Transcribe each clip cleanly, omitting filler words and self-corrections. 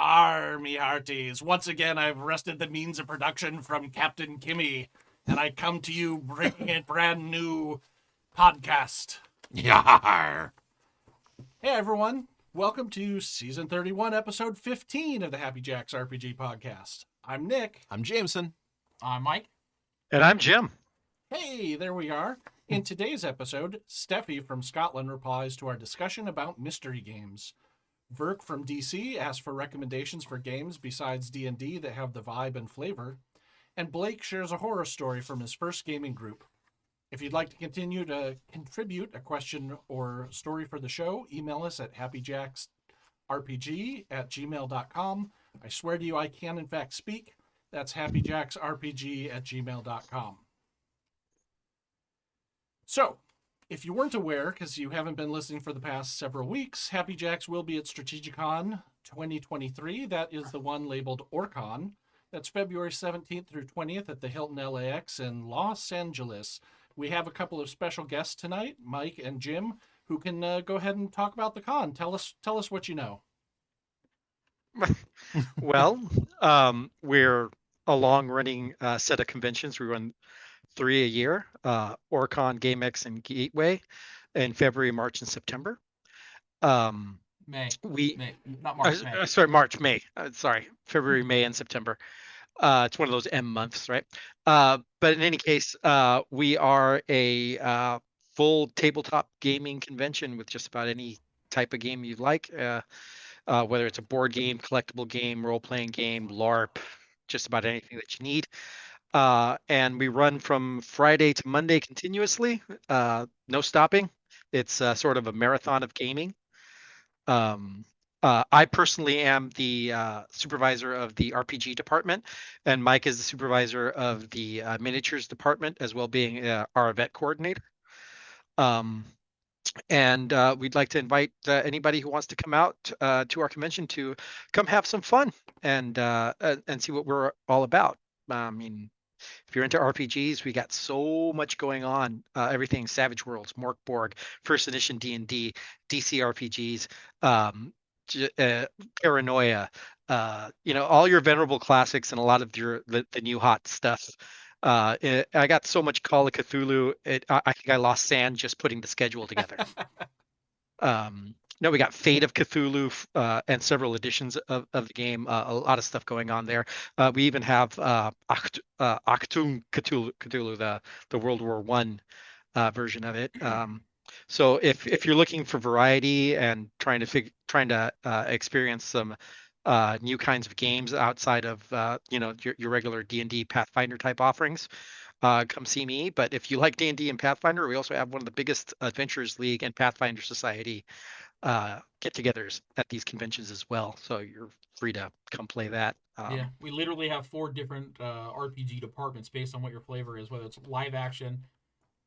Army hearties, once again I've wrested the means of production from Captain Kimmy, and I come to you bringing a brand new podcast. Yar! Hey everyone, welcome to Season 31, Episode 15 of the Happy Jacks RPG Podcast. I'm Nick. I'm Jameson. I'm Mike. And I'm Jim. Hey, there we are. In today's episode, Steffi from Scotland replies to our discussion about mystery games. Vyrrk from DC asks for recommendations for games besides D&D that have the vibe and flavor. And Blake shares a horror story from his first gaming group. If you'd like to continue to contribute a question or story for the show, email us at happyjacksrpg@gmail.com. I swear to you I can in fact speak. That's happyjacksrpg@gmail.com. So, if you weren't aware, because you haven't been listening for the past several weeks, Happy Jacks will be at Strategicon 2023. That is the one labeled OrcCon. That's February 17th through 20th at the Hilton LAX in Los Angeles. We have a couple of special guests tonight, Mike and Jim, who can go ahead and talk about the con. Tell us what you know. Well, we're a long-running set of conventions. We run 3 a year, OrcCon, GameX, and Gateway in February, March, and September. May, not March, May. Sorry, February, May, and September. It's one of those M months, right? But in any case, we are a full tabletop gaming convention with just about any type of game you'd like, whether it's a board game, collectible game, role-playing game, LARP, just about anything that you need. And we run from Friday to Monday continuously, no stopping. It's sort of a marathon of gaming. I personally am the supervisor of the RPG department, and Mike is the supervisor of the miniatures department, as well being our event coordinator. And we'd like to invite anybody who wants to come out to our convention to come have some fun and see what we're all about. I mean, if you're into RPGs, we got so much going on. Everything Savage Worlds, Morkborg, First Edition D&D, DC RPGs, Paranoia, all your venerable classics and a lot of the new hot stuff. I got so much Call of Cthulhu. I think I lost sand just putting the schedule together. No, we got Fate of Cthulhu and several editions of the game. A lot of stuff going on there. We even have Achtung Cthulhu, the World War I version of it. So if you're looking for variety and trying to experience some new kinds of games outside of your regular D&D Pathfinder type offerings, come see me. But if you like D&D and Pathfinder, we also have one of the biggest Adventurers League and Pathfinder Society get-togethers at these conventions as well. So you're free to come play that. Yeah, we literally have 4 different RPG departments based on what your flavor is, whether it's live action,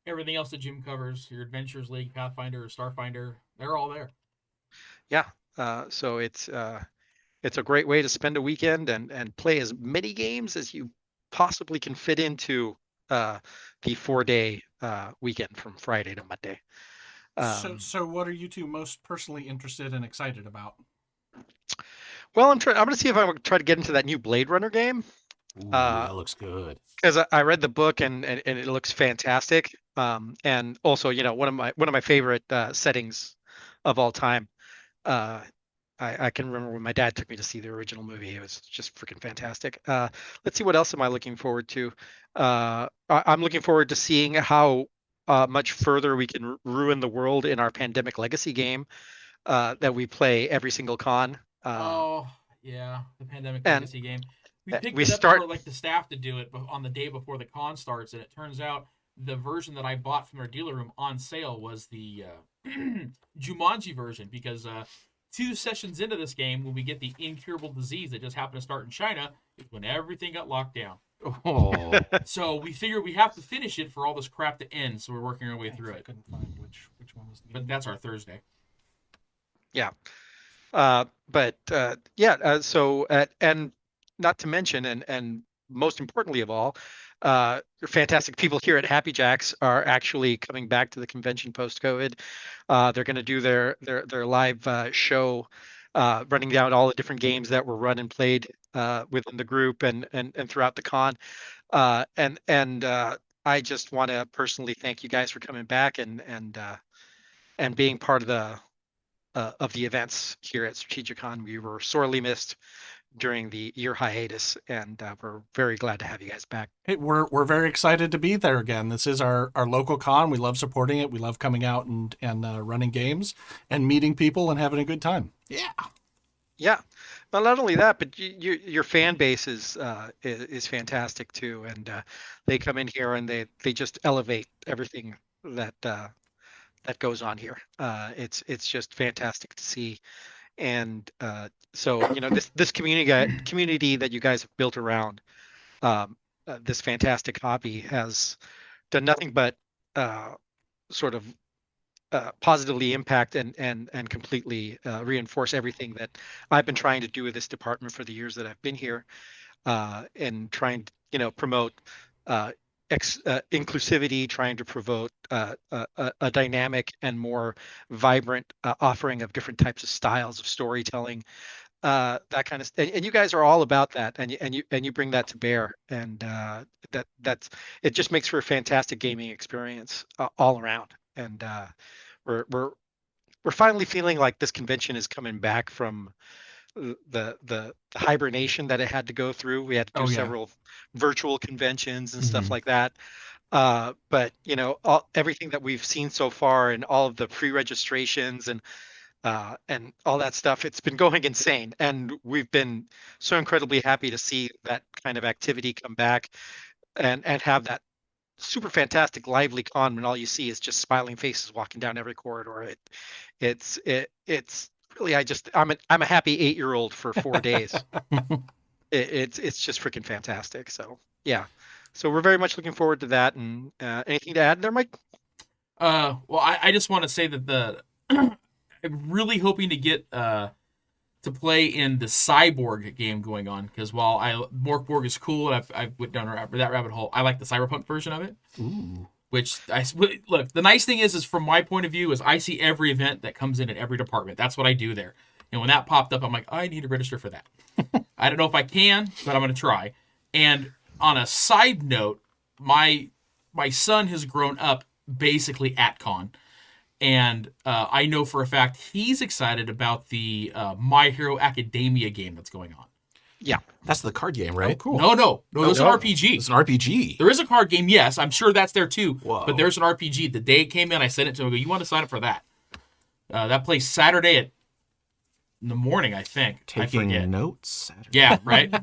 everything else that Jim covers, your Adventures League, Pathfinder, or Starfinder, they're all there. Yeah, so it's a great way to spend a weekend and play as many games as you possibly can fit into the 4-day weekend from Friday to Monday. So what are you two most personally interested and excited about? Well, I'm going to see if I would try to get into that new Blade Runner game. Ooh, that looks good. Because I read the book and it looks fantastic. And also, one of my favorite settings of all time. I can remember when my dad took me to see the original movie. It was just freaking fantastic. Let's see, what else am I looking forward to? I'm looking forward to seeing how much further we can ruin the world in our Pandemic Legacy game that we play every single con. Oh, yeah, the Pandemic Legacy game. We picked it up for the staff to do it on the day before the con starts, and it turns out the version that I bought from their dealer room on sale was the Jumanji version, because 2 sessions into this game, when we get the incurable disease that just happened to start in China, is when everything got locked down. Oh. So we figure we have to finish it for all this crap to end, so we're working our way through it. I couldn't find which one was the game. But that's our Thursday. Yeah. So and not to mention, and most importantly of all, fantastic people here at Happy Jacks are actually coming back to the convention post-COVID. They're going to do their live show running down all the different games that were run and played within the group and throughout the con. I just want to personally thank you guys for coming back and being part of the events here at Strategicon. We were sorely missed during the year hiatus, and we're very glad to have you guys back. Hey, we're very excited to be there again. This is our local con. We love supporting it. We love coming out and running games and meeting people and having a good time. Yeah. Yeah. Well, not only that, but your fan base is fantastic too, and they come in here and they just elevate everything that goes on here. It's just fantastic to see, and so this community that you guys have built around this fantastic hobby has done nothing but sort of positively impact and completely reinforce everything that I've been trying to do with this department for the years that I've been here, and trying to promote inclusivity, trying to promote a dynamic and more vibrant offering of different types of styles of storytelling, that kind of stuff. And you guys are all about that, and you bring that to bear, and that's it just makes for a fantastic gaming experience all around. And we're finally feeling like this convention is coming back from the hibernation that it had to go through. We had to do several virtual conventions and stuff like that. But everything that we've seen so far and all of the pre-registrations and all that stuff, it's been going insane. And we've been so incredibly happy to see that kind of activity come back and have that super fantastic lively con when all you see is just smiling faces walking down every corridor. It's really, I'm a happy 8-year-old for 4 days. It's just freaking fantastic. So yeah, so we're very much looking forward to that. And anything to add there, Mike? Well, I just want to say that I'm really hoping to get to play in the Cyborg game going on, because while Morkborg is cool and I went down that rabbit hole, I like the cyberpunk version of it. Ooh. Which look, the nice thing is from my point of view is I see every event that comes in at every department. That's what I do there. And when that popped up, I'm like, I need to register for that. I don't know if I can, but I'm going to try. And on a side note, my son has grown up basically at con. And I know for a fact he's excited about the My Hero Academia game that's going on. Yeah. That's the card game, right? Oh, cool. No, there's an RPG. It's an RPG. There is a card game, yes. I'm sure that's there too. Whoa. But there's an RPG. The day it came in, I sent it to him. I go, you want to sign up for that? That plays Saturday in the morning, I think. I forget. Taking notes? Saturday. Yeah, right?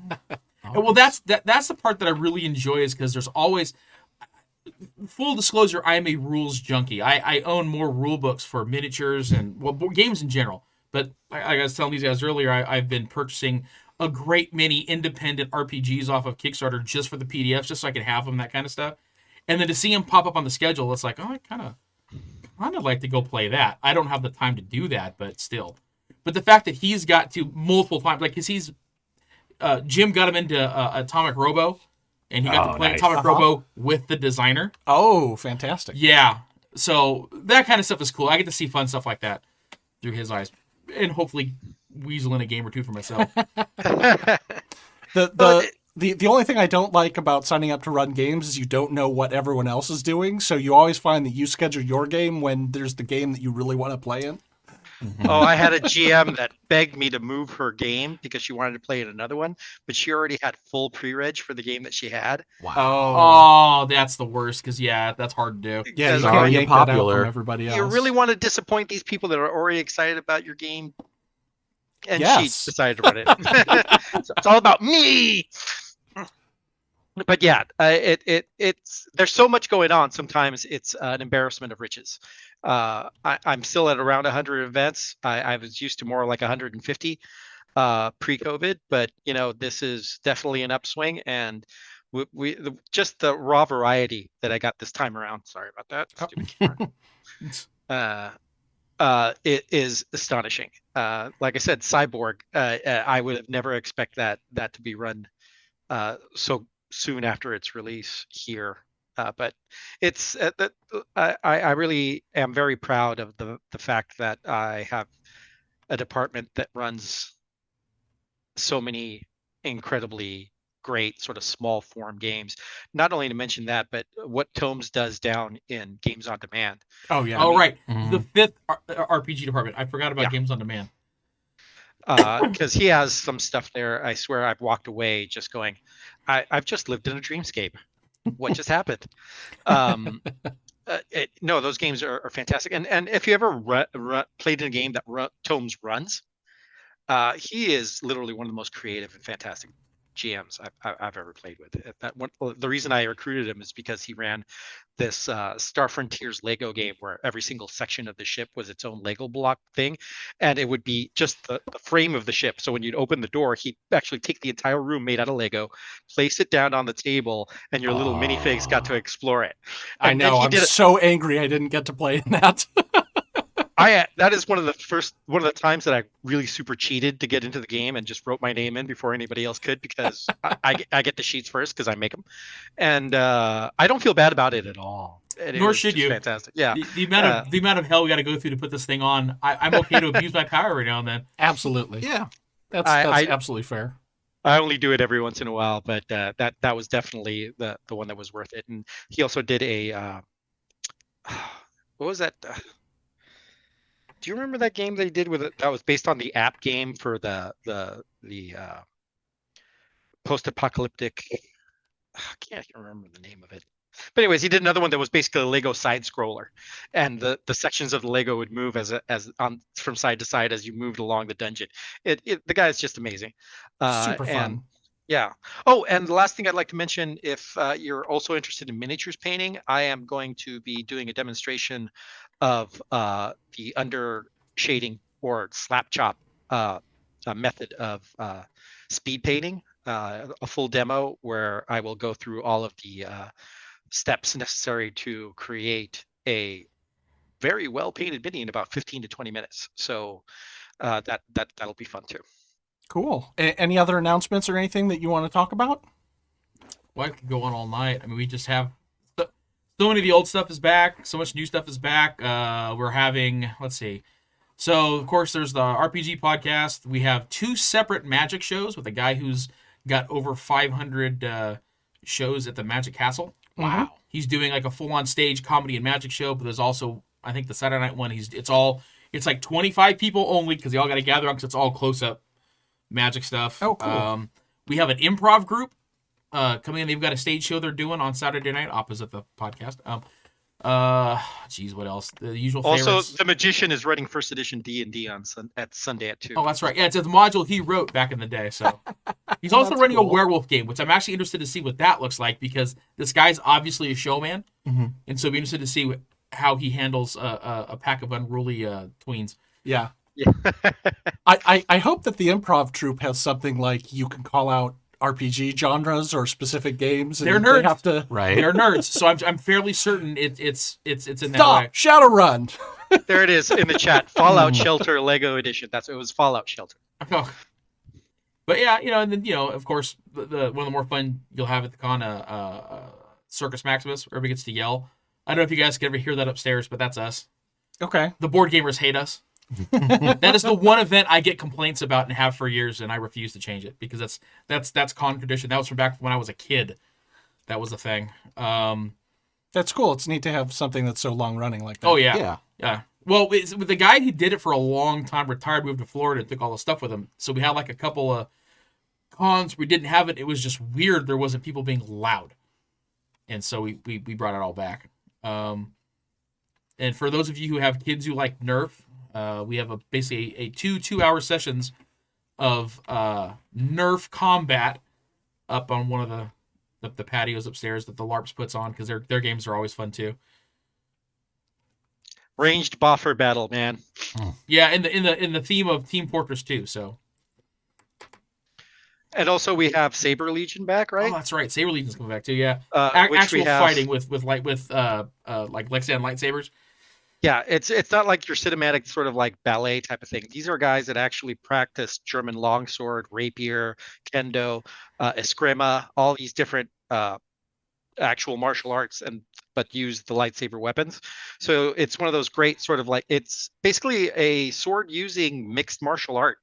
Well, that's the part that I really enjoy, is because there's always... Full disclosure, I am a rules junkie. I own more rule books for miniatures and games in general. But like I was telling these guys earlier, I've been purchasing a great many independent RPGs off of Kickstarter just for the PDFs, just so I can have them, that kind of stuff. And then to see them pop up on the schedule, it's like, oh, I kind of like to go play that. I don't have the time to do that, but still. But the fact that he's got to multiple times, like, because Jim got him into Atomic Robo. And he got to play Atomic Robo with the designer. Oh, fantastic. Yeah. So that kind of stuff is cool. I get to see fun stuff like that through his eyes. And hopefully weasel in a game or two for myself. The only thing I don't like about signing up to run games is you don't know what everyone else is doing. So you always find that you schedule your game when there's the game that you really want to play in. Mm-hmm. Oh, I had a GM that begged me to move her game because she wanted to play in another one, but she already had full pre-reg for the game that she had. Wow. Oh, that's the worst, because that's hard to do. Yeah, you already yank that out popular. from everybody else. You really want to disappoint these people that are already excited about your game, and Yes. she decided to run it. So it's all about me. But yeah, it's there's so much going on. Sometimes it's an embarrassment of riches. I'm still at around 100 events. I was used to more like 150 pre-COVID, but this is definitely an upswing, and just the raw variety that I got this time around. Sorry about that. Stupid camera. It is astonishing. Like I said, Cyborg. I would have never expect that to be run so soon after its release here. But it's I really am very proud of the fact that I have a department that runs so many incredibly great sort of small form games. Not only to mention that, but what Tomes does down in Games on Demand. Oh yeah. Oh right, Mhm. the fifth RPG department. I forgot about Yeah. Games on Demand. Because he has some stuff there. I swear I've walked away just going, I've just lived in a dreamscape. What just happened? No, those games are fantastic. And if you ever played in a game that Tomes runs, he is literally one of the most creative and fantastic GMs I've ever played with. The reason I recruited him is because he ran this Star Frontiers Lego game where every single section of the ship was its own Lego block thing, and it would be just the frame of the ship. So when you'd open the door, he'd actually take the entire room made out of Lego, place it down on the table, and your little minifigs got to explore it. I know. I'm so angry I didn't get to play in that. That is one of the times that I really super cheated to get into the game and just wrote my name in before anybody else could, because I get the sheets first because I make them, and I don't feel bad about it at all. Nor should you. Fantastic, yeah. The amount of hell we got to go through to put this thing on. I'm okay to abuse my power every now and then. Absolutely. Yeah. That's absolutely fair. I only do it every once in a while, but that was definitely the one that was worth it. And he also did a what was that? Do you remember that game they did with it? That was based on the app game for the post-apocalyptic. I can't remember the name of it. But anyways, he did another one that was basically a Lego side scroller, and the sections of the Lego would move as on from side to side as you moved along the dungeon. The guy is just amazing. Super fun. Yeah. Oh, and the last thing I'd like to mention, if you're also interested in miniatures painting, I am going to be doing a demonstration of the under shading or slap chop method of speed painting, a full demo where I will go through all of the steps necessary to create a very well painted mini in about 15 to 20 minutes. So that'll be fun too. Cool. Any other announcements or anything that you want to talk about? Well, I could go on all night. I mean, we just have so many of the old stuff is back. So much new stuff is back. We're having, let's see. So, of course, there's the RPG podcast. We have 2 separate Magic shows with a guy who's got over 500 shows at the Magic Castle. Wow. He's doing like a full-on stage comedy and magic show, but there's also, I think, the Saturday night one. It's like 25 people only because they all got to gather on because it's all close-up magic stuff. Oh, cool. We have an improv group coming in. They've got a stage show they're doing on Saturday night opposite the podcast. What else? The usual favorites. Also, the Magician is running first edition D&D at Sunday at 2. Oh, that's right. Yeah, it's a module he wrote back in the day. So he's also running a werewolf game, which I'm actually interested to see what that looks like because this guy's obviously a showman, and so I'd be interested to see how he handles a pack of unruly tweens. Yeah. I hope that the improv troupe has something like you can call out RPG genres or specific games. And they're nerds. They have to... Right. They're nerds, so I'm fairly certain it's in that way. Stop! Shadowrun! There it is in the chat. Fallout Shelter Lego Edition. It was Fallout Shelter. Oh. But yeah, and then of course the one of the more fun you'll have at the con, Circus Maximus, where everybody gets to yell. I don't know if you guys can ever hear that upstairs, but that's us. Okay. The board gamers hate us. That is the one event I get complaints about and have for years, and I refuse to change it because that's con tradition. That was from back when I was a kid. That was the thing. That's cool. It's neat to have something that's so long running like that. Oh yeah. Well, the guy who did it for a long time retired, moved to Florida, and took all the stuff with him. So we had like a couple of cons we didn't have it. It was just weird. There wasn't people being loud, and so we brought it all back. And for those of you who have kids who like Nerf, we have basically a 2-hour sessions of Nerf combat up on one of the patios upstairs that the LARPs puts on because their games are always fun too. Ranged boffer battle, man. Yeah, in the theme of Team Fortress 2. So. And also we have Saber Legion back, right? Oh, that's right. Saber Legion's coming back too. Yeah, which actual we have... fighting with like Lexan lightsabers. Yeah, it's not like your cinematic sort of like ballet type of thing. These are guys that actually practice German longsword, rapier, kendo, eskrima, all these different actual martial arts but use the lightsaber weapons. So it's one of those great sort of like, it's basically a sword using mixed martial art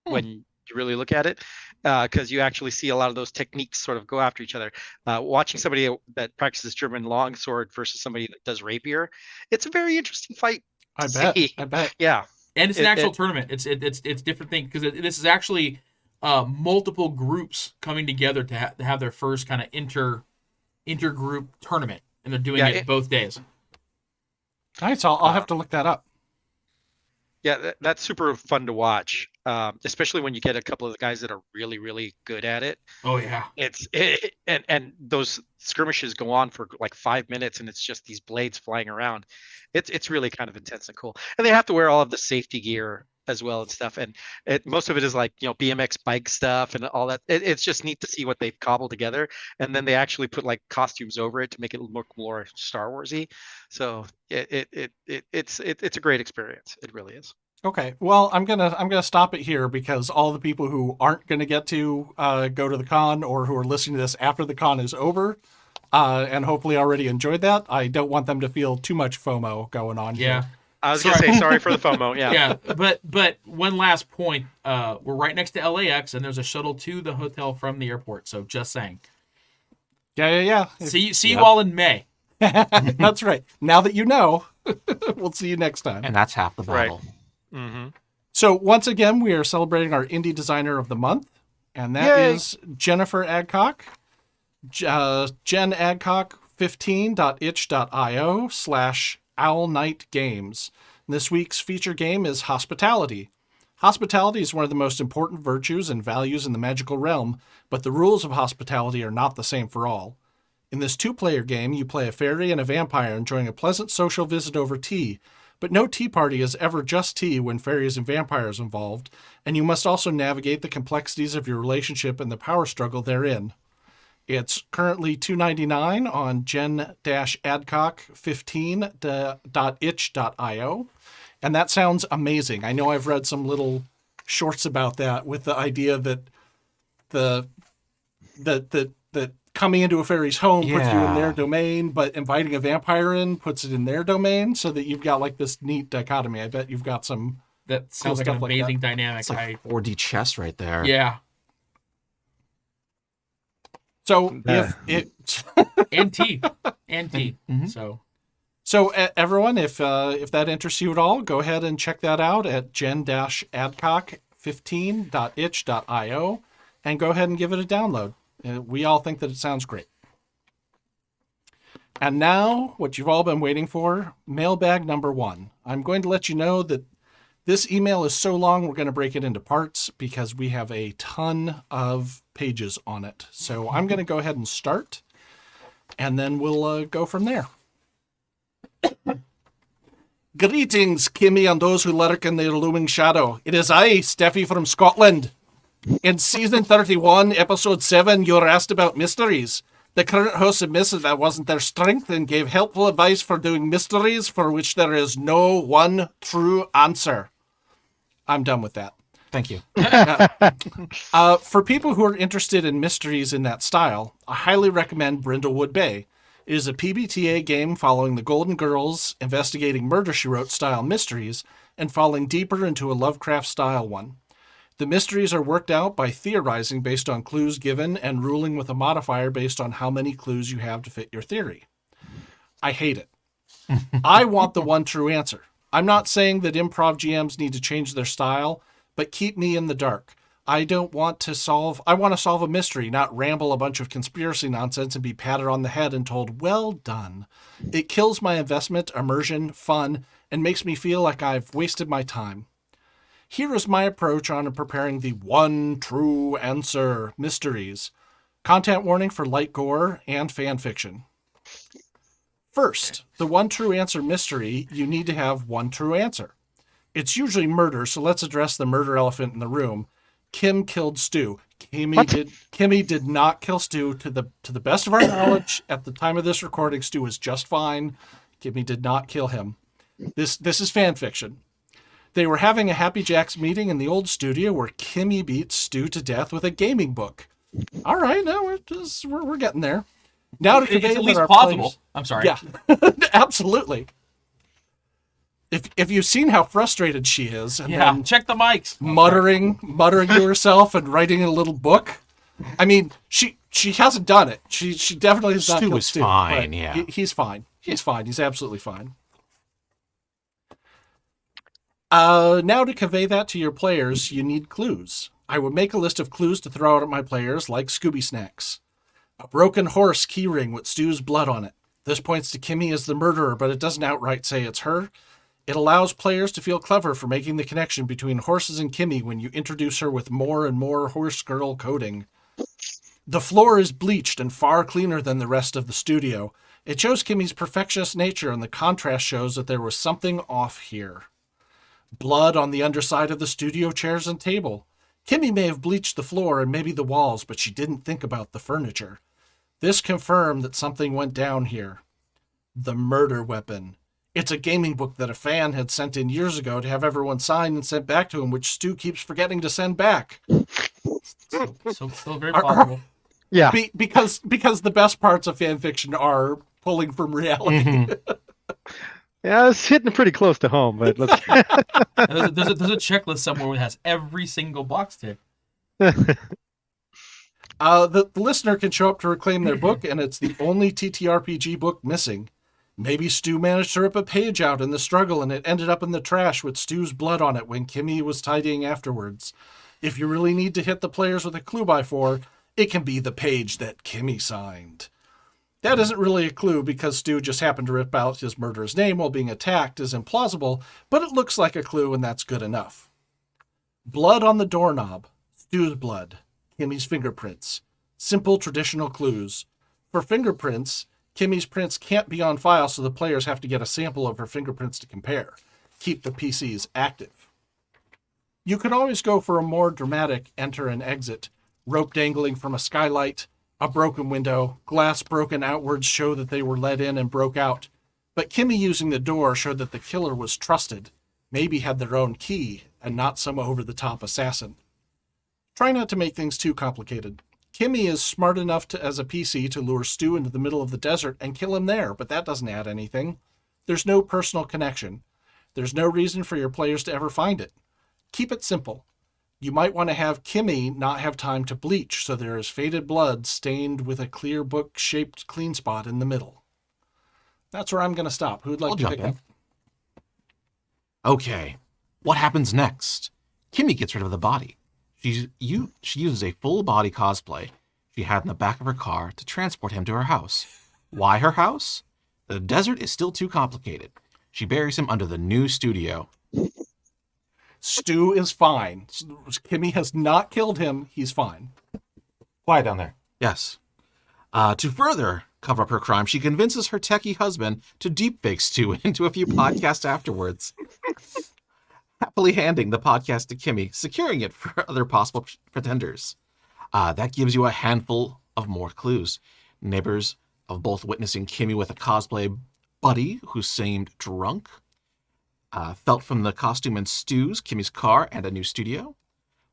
when you really look at it, because you actually see a lot of those techniques sort of go after each other. Watching somebody that practices German longsword versus somebody that does rapier, it's a very interesting fight. I bet. Yeah. And it's an actual tournament. It's different thing because this is actually multiple groups coming together to have their first kind of intergroup tournament, and they're doing it both days. Nice. I'll have to look that up. Yeah, that's super fun to watch, especially when you get a couple of the guys that are really, really good at it. Oh yeah, and those skirmishes go on for like 5 minutes, and it's just these blades flying around. It's really kind of intense and cool. And they have to wear all of the safety gear as well and stuff. And most of it is like, BMX bike stuff and all that. It's just neat to see what they've cobbled together. And then they actually put like costumes over it to make it look more Star Warsy. So it's a great experience. It really is. Okay, well, I'm gonna stop it here because all the people who aren't gonna get to go to the con or who are listening to this after the con is over, and hopefully already enjoyed that, I don't want them to feel too much FOMO going on here. I was gonna say sorry for the FOMO. Yeah. Yeah, but one last point. We're right next to LAX, and there's a shuttle to the hotel from the airport. So just saying. Yeah. See you all in May. That's right. Now that you know, we'll see you next time. And that's half the battle. Right. Mm-hmm. So once again, we are celebrating our Indie Designer of the Month, and that is Jennifer Adcock. Jen Adcock 15.itch.io/OwlNightGames. This week's feature game is Hospitality. Hospitality is one of the most important virtues and values in the magical realm, but the rules of hospitality are not the same for all. In this two-player game, you play a fairy and a vampire enjoying a pleasant social visit over tea, but no tea party is ever just tea when fairies and vampires involved, and you must also navigate the complexities of your relationship and the power struggle therein. It's currently $2.99 on jen-adcock15.itch.io, and that sounds amazing. I know I've read some little shorts about that with the idea that the coming into a fairy's home puts you in their domain, but inviting a vampire in puts it in their domain, so that you've got like this neat dichotomy. I bet you've got some. That sounds like an amazing dynamic. It's like 4D chess right there. Yeah. So if it and tea. Mm-hmm. So everyone, if that interests you at all, go ahead and check that out at jen-adcock15.itch.io and go ahead and give it a download. We all think that it sounds great. And now, what you've all been waiting for, mailbag number 1. I'm going to let you know that this email is so long, we're going to break it into parts because we have a ton of pages on it. So I'm going to go ahead and start, and then we'll go from there. Greetings, Kimmy and those who lurk in their looming shadow. It is I, Steffi from Scotland. In Season 31, Episode 7, you were asked about mysteries. The current host admitted that wasn't their strength and gave helpful advice for doing mysteries for which there is no one true answer. I'm done with that. Thank you. For people who are interested in mysteries in that style, I highly recommend Brindlewood Bay. It is a PBTA game following the Golden Girls, investigating Murder, She Wrote style mysteries, and falling deeper into a Lovecraft style one. The mysteries are worked out by theorizing based on clues given and ruling with a modifier based on how many clues you have to fit your theory. I hate it. I want the one true answer. I'm not saying that improv GMs need to change their style, but keep me in the dark. I want to solve a mystery, not ramble a bunch of conspiracy nonsense and be patted on the head and told, well done. It kills my investment, immersion, fun, and makes me feel like I've wasted my time. Here is my approach on preparing the one true answer mysteries. Content warning for light gore and fan fiction. First, the one true answer mystery, you need to have one true answer. It's usually murder, so let's address the murder elephant in the room. Kim killed Stu. Kimmy did not kill Stu. To the best of our knowledge, at the time of this recording, Stu was just fine. Kimmy did not kill him. This is fan fiction. They were having a Happy Jacks meeting in the old studio where Kimmy beat Stu to death with a gaming book. All right, no, we're getting there. Now to convey It's at that least our plausible. players- I'm sorry. Yeah, absolutely. If you've seen how frustrated she is, and Yeah. then Check the mics. muttering to herself and writing a little book. I mean, she hasn't done it. She definitely has not Stu killed is Stu. fine, but yeah. He's fine. He's fine. He's absolutely fine. Now to convey that to your players, you need clues. I would make a list of clues to throw out at my players, like Scooby Snacks. A broken horse keyring with Stu's blood on it. This points to Kimmy as the murderer, but it doesn't outright say it's her. It allows players to feel clever for making the connection between horses and Kimmy when you introduce her with more and more horse girl coding. The floor is bleached and far cleaner than the rest of the studio. It shows Kimmy's perfectionist nature, and the contrast shows that there was something off here. Blood on the underside of the studio chairs and table. Kimmy may have bleached the floor and maybe the walls, but she didn't think about the furniture. This confirmed that something went down here. The murder weapon. It's a gaming book that a fan had sent in years ago to have everyone sign and sent back to him, which Stu keeps forgetting to send back. So very possible. Yeah. Because the best parts of fan fiction are pulling from reality. Mm-hmm. Yeah, it's hitting pretty close to home, but let's. There's a checklist somewhere that has every single box tick. The listener can show up to reclaim their book, and it's the only TTRPG book missing. Maybe Stu managed to rip a page out in the struggle, and it ended up in the trash with Stu's blood on it when Kimmy was tidying afterwards. If you really need to hit the players with a clue by 4, it can be the page that Kimmy signed. That isn't really a clue because Stu just happened to rip out his murderer's name while being attacked is implausible, but it looks like a clue and that's good enough. Blood on the doorknob. Stu's blood. Kimmy's fingerprints. Simple traditional clues. For fingerprints, Kimmy's prints can't be on file, so the players have to get a sample of her fingerprints to compare. Keep the PCs active. You could always go for a more dramatic enter and exit. Rope dangling from a skylight, a broken window, glass broken outwards show that they were let in and broke out. But Kimmy using the door showed that the killer was trusted, maybe had their own key, and not some over-the-top assassin. Try not to make things too complicated. Kimmy is smart enough as a PC to lure Stu into the middle of the desert and kill him there, but that doesn't add anything. There's no personal connection. There's no reason for your players to ever find it. Keep it simple. You might want to have Kimmy not have time to bleach, so there is faded blood stained with a clear book-shaped clean spot in the middle. That's where I'm going to stop. Who'd like I'll to jump pick in. up? Okay, what happens next? Kimmy gets rid of the body. She uses a full body cosplay she had in the back of her car to transport him to her house. Why her house? The desert is still too complicated. She buries him under the new studio. Stu is fine. Kimmy has not killed him. He's fine. Quiet down there. Yes. To further cover up her crime, she convinces her techie husband to deepfake Stu into a few podcasts afterwards. Happily handing the podcast to Kimmy, securing it for other possible pretenders. That gives you a handful of more clues. Neighbors of both witnessing Kimmy with a cosplay buddy who seemed drunk. Felt from the costume in Stu's, Kimmy's car, and a new studio.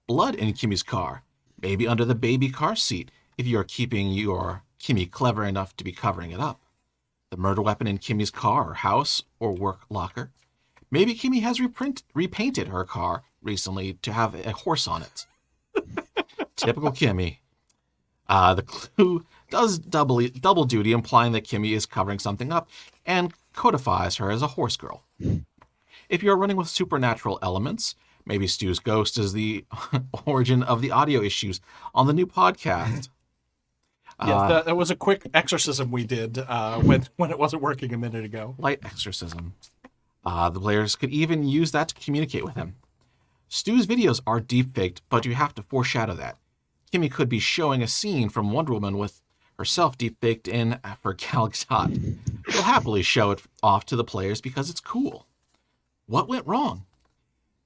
Blood in Kimmy's car, maybe under the baby car seat, if you are keeping your Kimmy clever enough to be covering it up. The murder weapon in Kimmy's car or house or work locker. Maybe Kimmy has repainted her car recently to have a horse on it. Typical Kimmy. The clue does double duty, implying that Kimmy is covering something up and codifies her as a horse girl. If you're running with supernatural elements, maybe Stu's ghost is the origin of the audio issues on the new podcast. Yes, that was a quick exorcism we did when it wasn't working a minute ago. Light exorcism. The players could even use that to communicate with him. Stu's videos are deepfaked, but you have to foreshadow that. Kimmy could be showing a scene from Wonder Woman with herself deepfaked in for Gal Gadot. She'll happily show it off to the players because it's cool. What went wrong?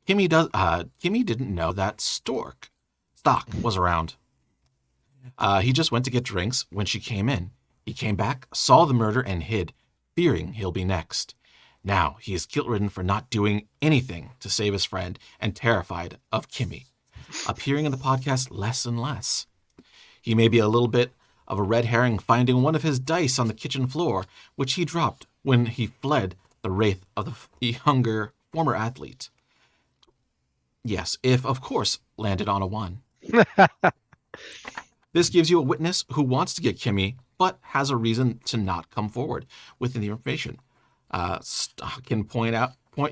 Kimmy didn't know that Stock was around. He just went to get drinks when she came in. He came back, saw the murder, and hid, fearing he'll be next. Now he is guilt-ridden for not doing anything to save his friend and terrified of Kimmy, appearing in the podcast less and less. He may be a little bit of a red herring finding one of his dice on the kitchen floor, which he dropped when he fled the wraith of the younger former athlete. Yes, if, of course, landed on a 1. This gives you a witness who wants to get Kimmy, but has a reason to not come forward with the information. Can point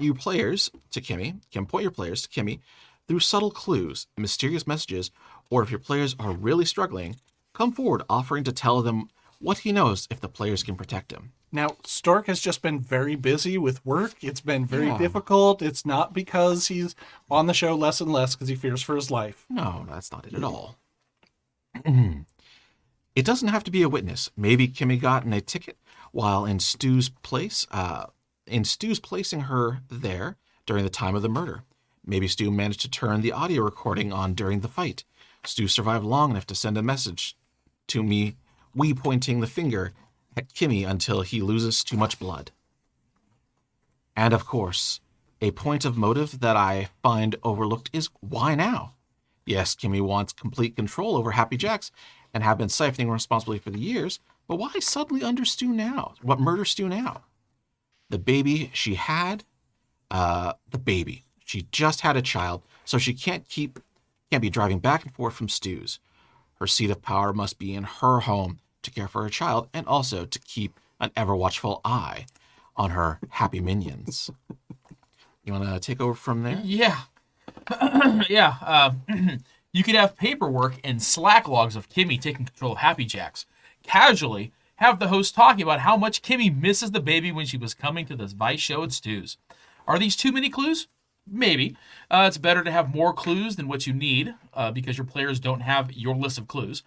your players to Kimmy through subtle clues, mysterious messages, or if your players are really struggling, come forward offering to tell them what he knows if the players can protect him. Now, Stork has just been very busy with work. It's been very difficult. It's not because he's on the show less and less because he fears for his life. No, that's not it at all. It doesn't have to be a witness. Maybe Kimmy got in a ticket while in Stu's place, placing her there during the time of the murder. Maybe Stu managed to turn the audio recording on during the fight. Stu survived long enough to send a message to me, pointing the finger at Kimmy until he loses too much blood. And of course, a point of motive that I find overlooked is why now? Yes, Kimmy wants complete control over Happy Jacks and have been siphoning responsibility for the years, but why suddenly under Stu now? What murder Stu now? The baby she had, she just had a child, so she can't be driving back and forth from Stu's. Her seat of power must be in her home to care for her child and also to keep an ever-watchful eye on her happy minions. You want to take over from there? Yeah. You could have paperwork and Slack logs of Kimmy taking control of Happy Jacks. Casually have the host talking about how much Kimmy misses the baby when she was coming to this Vice show at Stu's. Are these too many clues? Maybe. It's better to have more clues than what you need because your players don't have your list of clues.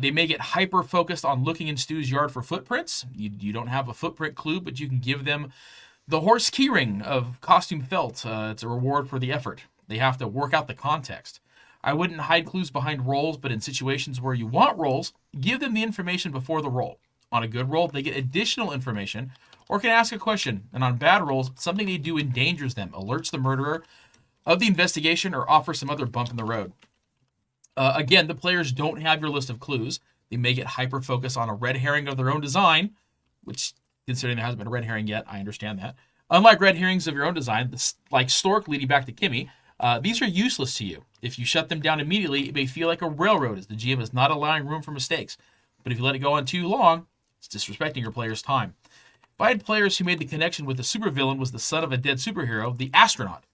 They may get hyper-focused on looking in Stu's yard for footprints. You don't have a footprint clue, but you can give them the horse keyring of costume felt. It's a reward for the effort. They have to work out the context. I wouldn't hide clues behind rolls, but in situations where you want rolls, give them the information before the roll. On a good roll, they get additional information or can ask a question. And on bad rolls, something they do endangers them, alerts the murderer of the investigation, or offers some other bump in the road. Again, the players don't have your list of clues. They may get hyper-focused on a red herring of their own design, which, considering there hasn't been a red herring yet, I understand that. Unlike red herrings of your own design, like Stork leading back to Kimmy, these are useless to you. If you shut them down immediately, it may feel like a railroad, as the GM is not allowing room for mistakes. But if you let it go on too long, it's disrespecting your players' time. If I had players who made the connection with the supervillain was the son of a dead superhero, the astronaut,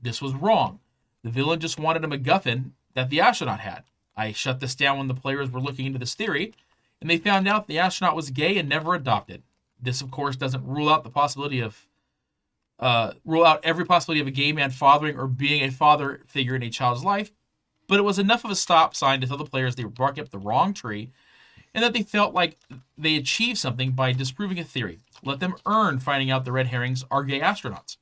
this was wrong. The villain just wanted a MacGuffin that the astronaut had. I shut this down when the players were looking into this theory, and they found out the astronaut was gay and never adopted. This, of course, doesn't rule out every possibility of a gay man fathering or being a father figure in a child's life, but it was enough of a stop sign to tell the players they were barking up the wrong tree and that they felt like they achieved something by disproving a theory. Let them earn finding out the red herrings are gay astronauts.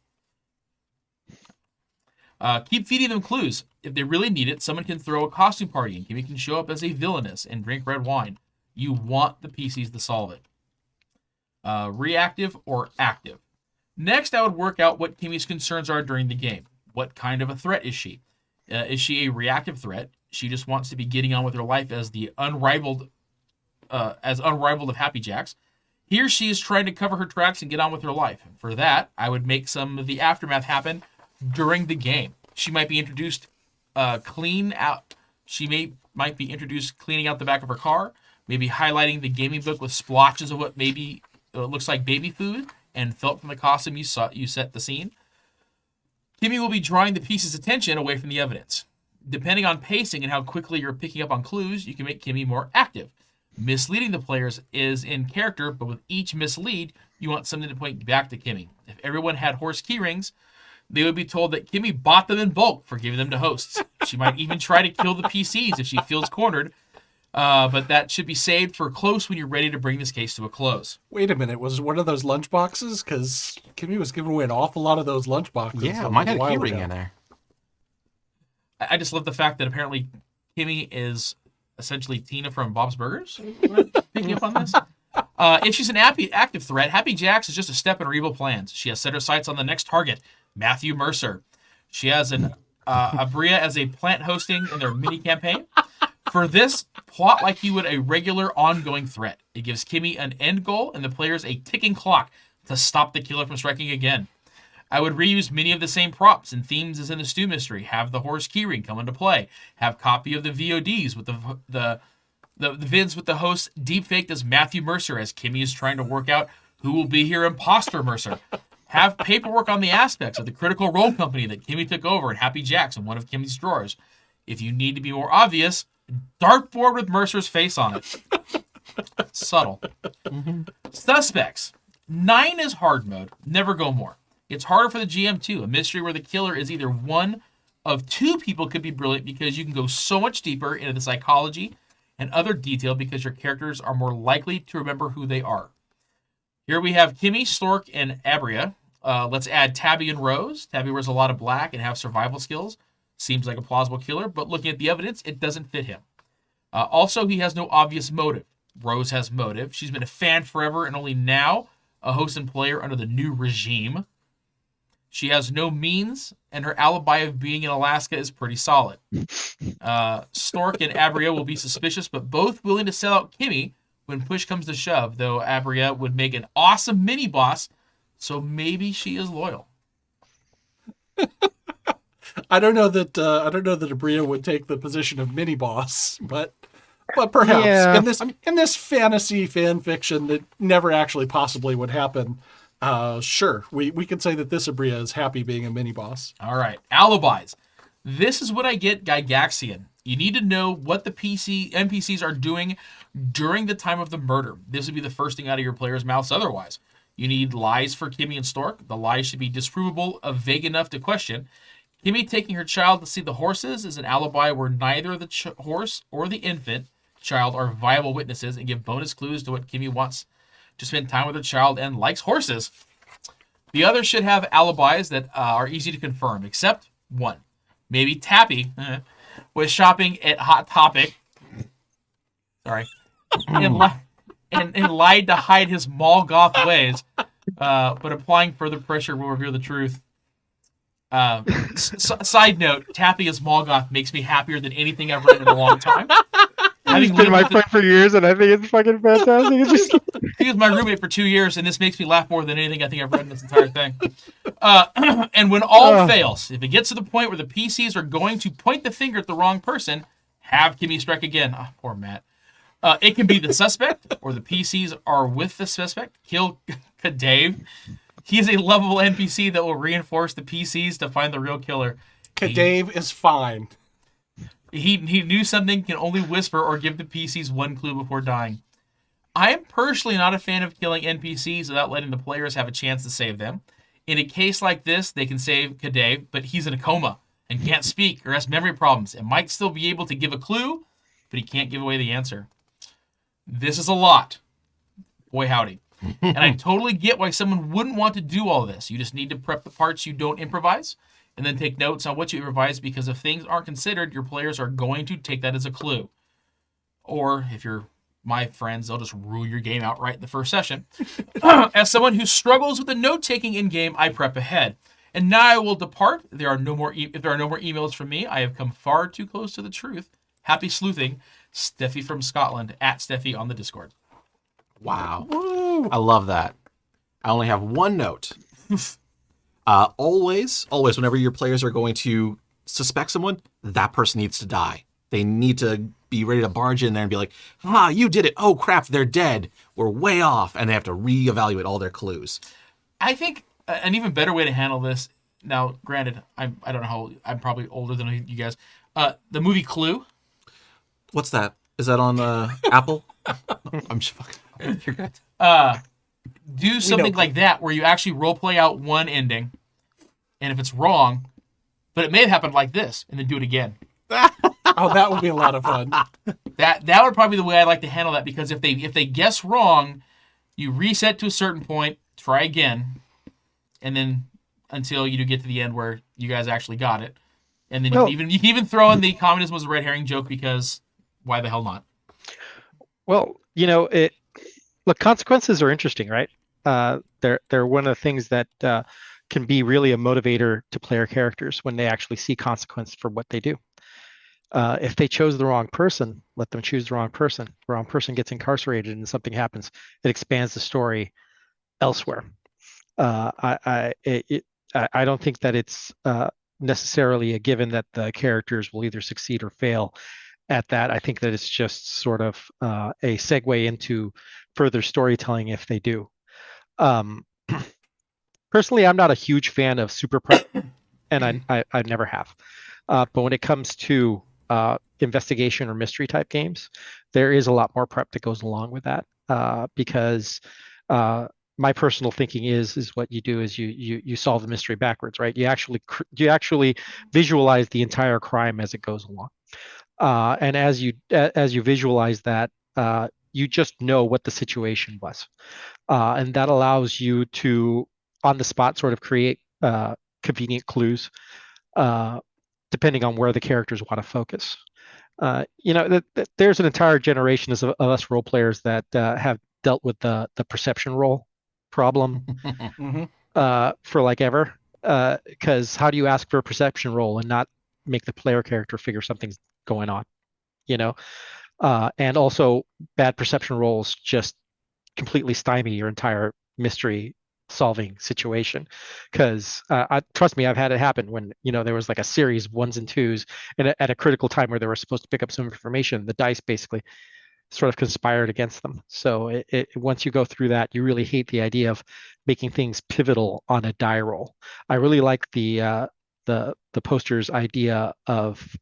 Keep feeding them clues. If they really need it, someone can throw a costume party and Kimmy can show up as a villainess and drink red wine. You want the PCs to solve it. Reactive or active. Next, I would work out what Kimmy's concerns are during the game. What kind of a threat is she? Is she a reactive threat? She just wants to be getting on with her life as the unrivaled of Happy Jacks. He or she is trying to cover her tracks and get on with her life. For that, I would make some of the aftermath happen during the game. She might be introduced clean out. Might be introduced cleaning out the back of her car, maybe highlighting the gaming book with splotches of what maybe looks like baby food and felt from the costume you set the scene. Kimmy will be drawing the piece's attention away from the evidence. Depending on pacing and how quickly you're picking up on clues, you can make Kimmy more active. Misleading the players is in character, but with each mislead, you want something to point back to Kimmy. If everyone had horse key rings, they would be told that Kimmy bought them in bulk for giving them to hosts. She might even try to kill the PCs if she feels cornered, but that should be saved for close when you're ready to bring this case to a close. Wait a minute, was it one of those lunch boxes? Because Kimmy was giving away an awful lot of those lunch boxes. Yeah, mine had a key ring in there. I just love the fact that apparently Kimmy is essentially Tina from Bob's Burgers. Picking up on this. If she's an active threat, Happy Jacks is just a step in her evil plans. She has set her sights on the next target, Matthew Mercer. She has Abria as a plant hosting in their mini campaign. For this, plot like you would a regular ongoing threat. It gives Kimmy an end goal and the players a ticking clock to stop the killer from striking again. I would reuse many of the same props and themes as in the Stew Mystery. Have the horse keyring come into play. Have copy of the VODs with the vids with the host deepfaked as Matthew Mercer as Kimmy is trying to work out who will be here imposter Mercer. Have paperwork on the aspects of the Critical Role company that Kimmy took over and Happy Jacks in one of Kimmy's drawers. If you need to be more obvious, dartboard with Mercer's face on it. Subtle. Suspects. 9 is hard mode. Never go more. It's harder for the GM too. A mystery where the killer is either one of 2 people could be brilliant because you can go so much deeper into the psychology and other detail because your characters are more likely to remember who they are. Here we have Kimmy, Stork, and Abria. Let's add Tabby and Rose. Tabby wears a lot of black and have survival skills. Seems like a plausible killer, but looking at the evidence, it doesn't fit him. Also, he has no obvious motive. Rose has motive. She's been a fan forever and only now a host and player under the new regime. She has no means, and her alibi of being in Alaska is pretty solid. Stork and Abria will be suspicious, but both willing to sell out Kimmy when push comes to shove, though Abria would make an awesome mini-boss, so maybe she is loyal. I don't know that Abria would take the position of mini-boss, but perhaps in this fantasy fan fiction that never actually possibly would happen, sure, we can say that this Abria is happy being a mini-boss. All right, alibis. This is what I get Gygaxian. You need to know what the NPCs are doing during the time of the murder. This would be the first thing out of your players' mouths otherwise. You need lies for Kimmy and Stork. The lies should be disprovable, vague enough to question. Kimmy taking her child to see the horses is an alibi where neither the horse or the infant child are viable witnesses and give bonus clues to what Kimmy wants to spend time with her child and likes horses. The others should have alibis that are easy to confirm, except one. Maybe Tappy was shopping at Hot Topic. Sorry. and lied to hide his mall goth ways, but applying further pressure will reveal the truth. Side note, Tappy as mall goth makes me happier than anything I've read in a long time. He's been my friend for years, and I think it's fucking fantastic. It's just... He was my roommate for 2 years, and this makes me laugh more than anything I think I've read in this entire thing. And when all fails, if it gets to the point where the PCs are going to point the finger at the wrong person, have Kimmy strike again. Oh, poor Matt. It can be the suspect, or the PCs are with the suspect. Kill Dave. He's a lovable NPC that will reinforce the PCs to find the real killer. Dave is fine. He knew something, can only whisper or give the PCs one clue before dying. I am personally not a fan of killing NPCs without letting the players have a chance to save them. In a case like this, they can save Kadave, but he's in a coma and can't speak or has memory problems and might still be able to give a clue, but he can't give away the answer. This is a lot. Boy, howdy. And I totally get why someone wouldn't want to do all this. You just need to prep the parts you don't improvise and then take notes on what you improvise, because if things aren't considered, your players are going to take that as a clue. Or if you're my friends, they'll just rule your game outright in the first session. As someone who struggles with the note-taking in-game, I prep ahead. And now I will depart. If there are no more emails from me, I have come far too close to the truth. Happy sleuthing. Steffi from Scotland, at Steffi on the Discord. Wow. Woo. I love that. I only have one note. Always, whenever your players are going to suspect someone, that person needs to die. They need to be ready to barge in there and be like, you did it. Oh, crap, they're dead. We're way off. And they have to reevaluate all their clues. I think an even better way to handle this, now, granted, I don't know how, I'm probably older than you guys, the movie Clue. What's that? Is that on Apple? I'm just fucking... You're good. Do something like that where you actually role play out one ending, and if it's wrong, but it may have happened like this, and then do it again. Oh, that would be a lot of fun. That would probably be the way I'd like to handle that, because if they guess wrong, you reset to a certain point, try again, and then until you do get to the end where you guys actually got it, and then you can even throw in the communism was a red herring joke, because why the hell not? Well, look, consequences are interesting, right? They're one of the things that can be really a motivator to player characters when they actually see consequence for what they do. If they chose the wrong person, let them choose the wrong person. The wrong person gets incarcerated and something happens. It expands the story elsewhere. I don't think that it's necessarily a given that the characters will either succeed or fail at that. I think that it's just sort of a segue into further storytelling if they do. Personally, I'm not a huge fan of super prep, and I never have. But when it comes to investigation or mystery type games, there is a lot more prep that goes along with that because my personal thinking is what you do is you solve the mystery backwards, right? You actually visualize the entire crime as it goes along, and as you visualize that, you just know what the situation was, and that allows you to on the spot sort of create convenient clues depending on where the characters want to focus. There's an entire generation of us role players that have dealt with the perception role problem for like ever. Because how do you ask for a perception roll and not make the player character figure something's going on? And also bad perception rolls just completely stymie your entire mystery solving situation. Because trust me, I've had it happen when there was like a series of 1s and 2s, and at a critical time where they were supposed to pick up some information, the dice basically sort of conspired against them. So once you go through that, you really hate the idea of making things pivotal on a die roll. I really like the poster's idea of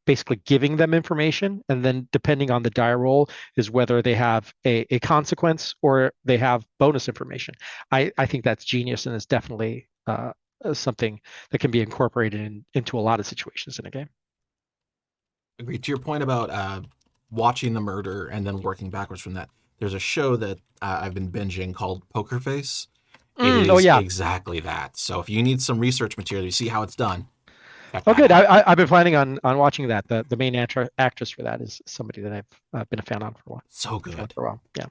basically giving them information, and then depending on the die roll is whether they have a consequence or they have bonus information. I think that's genius, and it's definitely something that can be incorporated into a lot of situations in a game. Agree. To your point about watching the murder and then working backwards from that, there's a show that I've been binging called Poker Face. It is exactly that. So if you need some research material, you see how it's done. Good. I've been planning on watching that. The main actress for that is somebody that I've been a fan on for a while. So good. For a while. Yeah.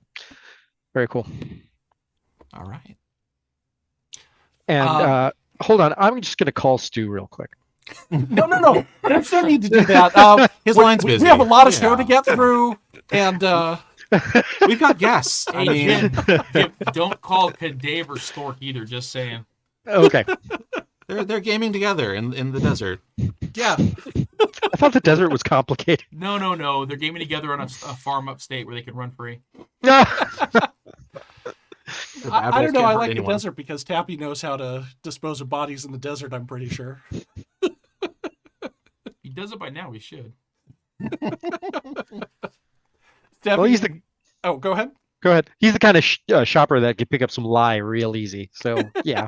Very cool. All right. And hold on. I'm just going to call Stu real quick. No. There's no need to do that. His line's busy. We have a lot of show to get through, and we've got guests. Hey, Jim, don't call Cadaver Stork either. Just saying. Okay. They're gaming together in the desert. Yeah. I thought the desert was complicated. No. They're gaming together on a farm upstate where they can run free. I don't know. I like the desert because Tappy knows how to dispose of bodies in the desert, I'm pretty sure. He does it by now. He should. Well, he's the... Oh, go ahead. Go ahead. He's the kind of shopper that can pick up some lye real easy. So, yeah.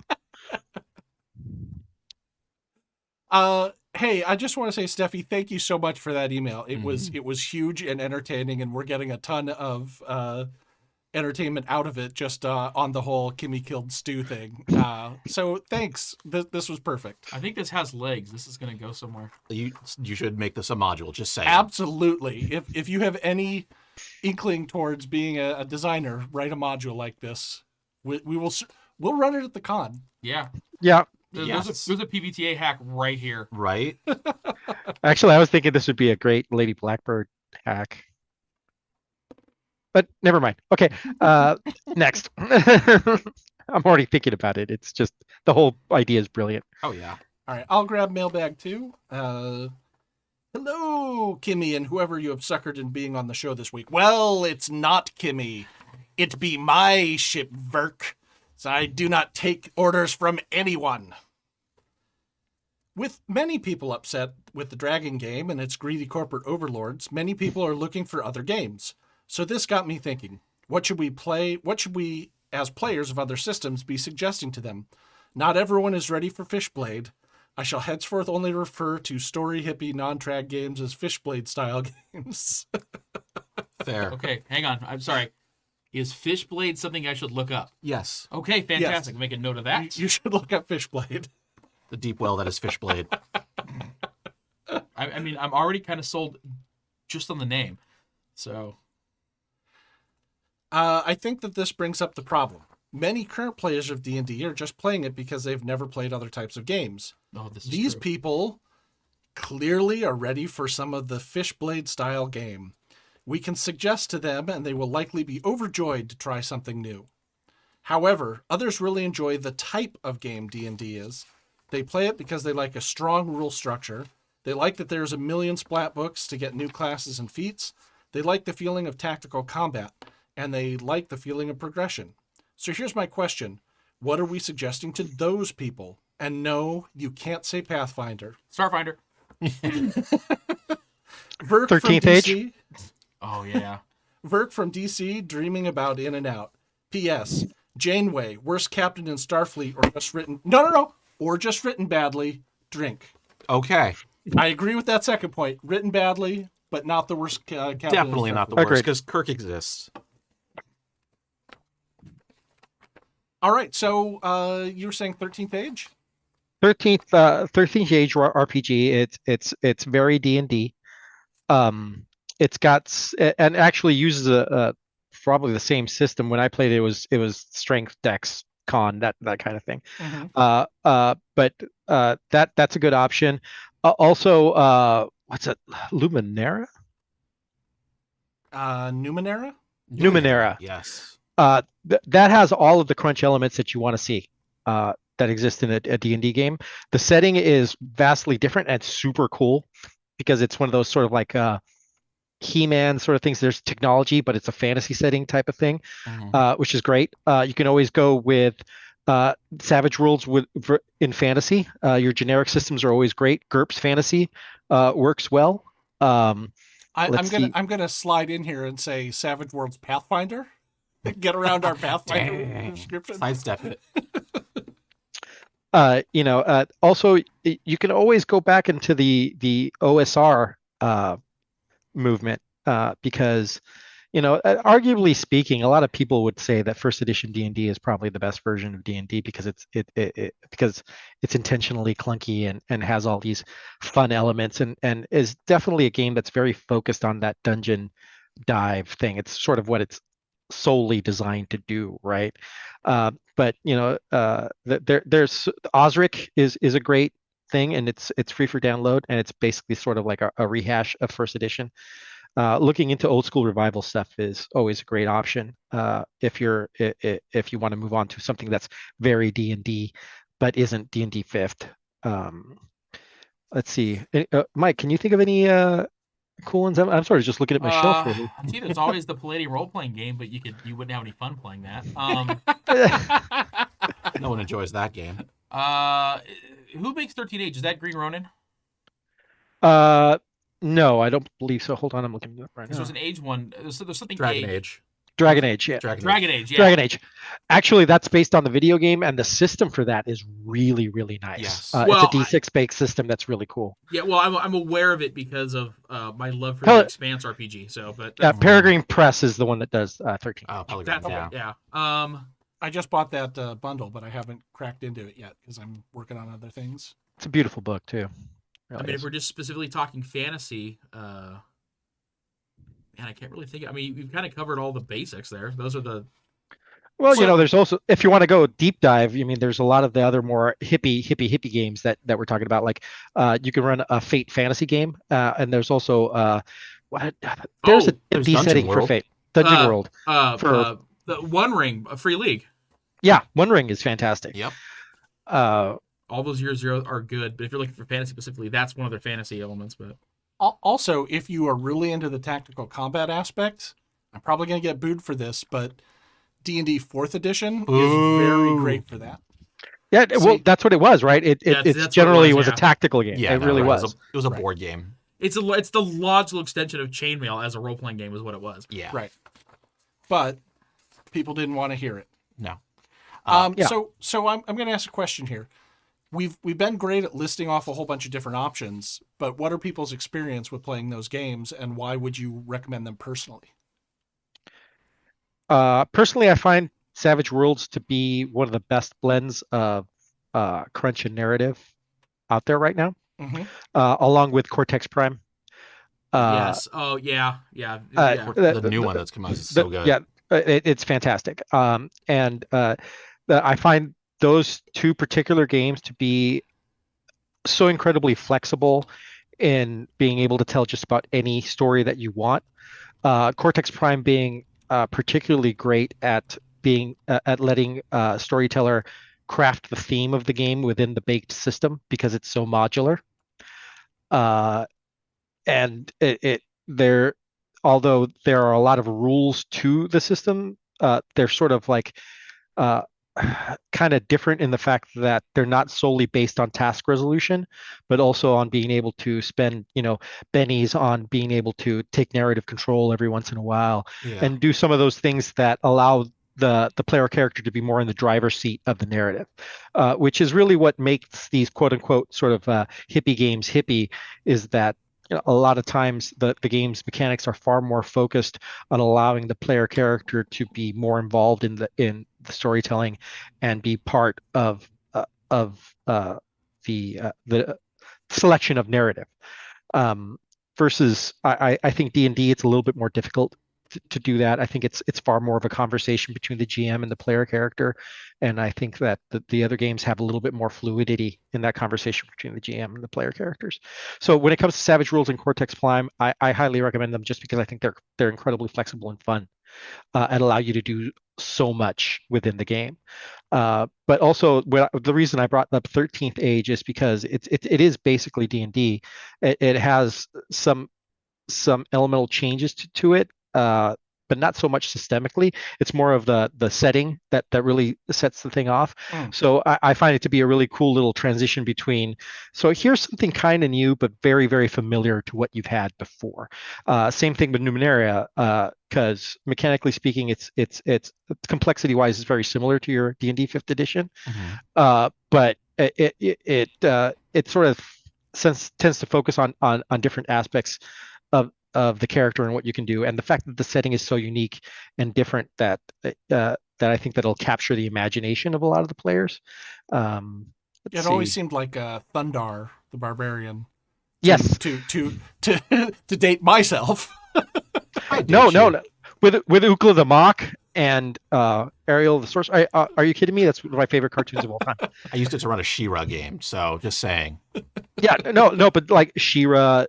Hey, I just want to say, Steffi, thank you so much for that email. It was huge and entertaining, and we're getting a ton of entertainment out of it just on the whole Kimmy killed Stu thing. So thanks. This was perfect. I think this has legs. This is going to go somewhere. You should make this a module. Just saying. Absolutely. If you have any inkling towards being a designer, write a module like this. We'll run it at the con. Yeah. Yeah. There's a PBTA hack right here. Right. Actually, I was thinking this would be a great Lady Blackbird hack. But never mind. Okay. Next. I'm already thinking about it. It's just the whole idea is brilliant. Oh, yeah. All right. I'll grab mailbag too. Hello, Kimmy, and whoever you have suckered in being on the show this week. Well, it's not Kimmy. It be my ship, Vyrrk. So I do not take orders from anyone. With many people upset with the Dragon game and its greedy corporate overlords, many people are looking for other games. So this got me thinking, what should we play? What should we, as players of other systems, be suggesting to them? Not everyone is ready for Fishblade. I shall henceforth only refer to story hippie non-trad games as Fishblade style games. Fair. Okay, hang on. I'm sorry. Is Fishblade something I should look up? Yes. Okay, fantastic. Yes. Make a note of that. You should look up Fishblade. The deep well that is Fishblade. I mean, I'm already kind of sold just on the name. So... I think that this brings up the problem. Many current players of D&D are just playing it because they've never played other types of games. Oh, this is These true. people clearly are ready for some of the Fishblade style game. We can suggest to them, and they will likely be overjoyed to try something new. However, others really enjoy the type of game D&D is. They play it because they like a strong rule structure. They like that there's a million splat books to get new classes and feats. They like the feeling of tactical combat, and they like the feeling of progression. So here's my question. What are we suggesting to those people? And no, you can't say Pathfinder. Starfinder. Vyrrk 13th from age? DC. Oh yeah. Vyrrk from DC, dreaming about In and Out. P.S. Janeway, worst captain in Starfleet, or just written... No. Or just written badly. Drink. Okay. I agree with that second point. Written badly, but not the worst captain. Definitely not the Starfleet. worst, because Kirk exists. All right, so you were saying 13th age? 13th age RPG. It's very D&D. It's got and actually uses a probably the same system. When I played it, it was strength, dex, con, that kind of thing. Mm-hmm. But that's a good option. Also, what's it? Luminera? Numenera? Numenera. Yes. That has all of the crunch elements that you want to see that exist in a D&D game. The setting is vastly different and super cool because it's one of those sort of like He-Man sort of things. There's technology, but it's a fantasy setting type of thing, which is great. You can always go with Savage Worlds in fantasy. Your generic systems are always great. GURPS fantasy works well. I'm gonna slide in here and say Savage Worlds Pathfinder. Get around our Pathfinder description. Sidestep it. Also, you can always go back into the OSR movement because, arguably speaking, a lot of people would say that first edition D&D is probably the best version of D&D because because it's intentionally clunky and has all these fun elements and is definitely a game that's very focused on that dungeon dive thing. It's sort of what it's solely designed to do, right? But there's Osric is a great thing, and it's free for download, and it's basically sort of like a rehash of first edition. Looking into old school revival stuff is always a great option if you want to move on to something that's very D&D but isn't D&D 5th. Let's see, Mike, can you think of any cool ones? I'm sort of just looking at my shelf here. See, there's always the Palladium role-playing game, but you wouldn't have any fun playing that. No one enjoys that game. Who makes 13 Age? Is that Green Ronin? No, I don't believe so. Hold on, I'm looking it up right now. There's an Age one. There's something Dragon Age. Dragon Age, yeah. Dragon Age, yeah. Dragon Age. Actually, that's based on the video game, and the system for that is really, really nice. Yes. It's a D6-based system that's really cool. Yeah, well, I'm aware of it because of my love for the Expanse RPG. So, but Peregrine Press is the one that does 13. Oh, Pellegrin, yeah. I just bought that bundle, but I haven't cracked into it yet because I'm working on other things. It's a beautiful book too. Really if we're just specifically talking fantasy, man, I can't really think. I mean, we've kind of covered all the basics there. Those are the. Well, there's also, if you want to go deep dive, there's a lot of the other more hippie games that we're talking about. Like, you can run a Fate fantasy game, and there's also there's a D setting for Fate, Dungeon World, for the One Ring, a free league. Yeah, One Ring is fantastic. Yep. All those years are good, but if you're looking for fantasy specifically, that's one of their fantasy elements. But also, if you are really into the tactical combat aspect, I'm probably going to get booed for this, but D&D 4th edition is very great for that. Yeah, well, that's what it was, right? It generally was a tactical game. Yeah, it really was. It was a board game. It's the logical extension of Chainmail as a role playing game, is what it was. Yeah, right. But people didn't want to hear it. No. So I'm going to ask a question here. We've been great at listing off a whole bunch of different options, but what are people's experience with playing those games, and why would you recommend them personally? Personally, I find Savage Worlds to be one of the best blends of crunch and narrative out there right now, along with Cortex Prime. Yes. Oh, yeah. The new one that's come out is so good. Yeah, it's fantastic. I find those two particular games to be so incredibly flexible in being able to tell just about any story that you want. Cortex Prime being particularly great at being at letting storyteller craft the theme of the game within the baked system because it's so modular. And it there, although there are a lot of rules to the system, they're sort of like kind of different in the fact that they're not solely based on task resolution, but also on being able to spend, bennies on being able to take narrative control every once in a while and do some of those things that allow the player character to be more in the driver's seat of the narrative, which is really what makes these quote unquote sort of hippie games hippie, is that a lot of times the game's mechanics are far more focused on allowing the player character to be more involved in the storytelling and be part of the selection of narrative. Versus I think D&D, it's a little bit more difficult to do that. I think it's far more of a conversation between the GM and the player character, and I think that the other games have a little bit more fluidity in that conversation between the GM and the player characters. So when it comes to Savage Rules and Cortex Prime, I highly recommend them just because I think they're incredibly flexible and fun, and allow you to do so much within the game. But also, the reason I brought up 13th Age is because it is basically D&D. It has some elemental changes to it, but not so much systemically. It's more of the setting that really sets the thing off. So I find it to be a really cool little transition between, so here's something kind of new but very, very familiar to what you've had before. Same thing with Numenaria, because mechanically speaking, it's complexity wise is very similar to your D&D 5th edition, but it sort of tends to focus on different aspects of the character and what you can do, and the fact that the setting is so unique and different that I think that'll capture the imagination of a lot of the players. It always seemed like Thundar the Barbarian. Yes. To date myself. No. With Ukla the Mock and Ariel the Sorcerer. Are you kidding me? That's one of my favorite cartoons of all time. I used it to run a She-Ra game, so just saying. Yeah, no, but like She-Ra,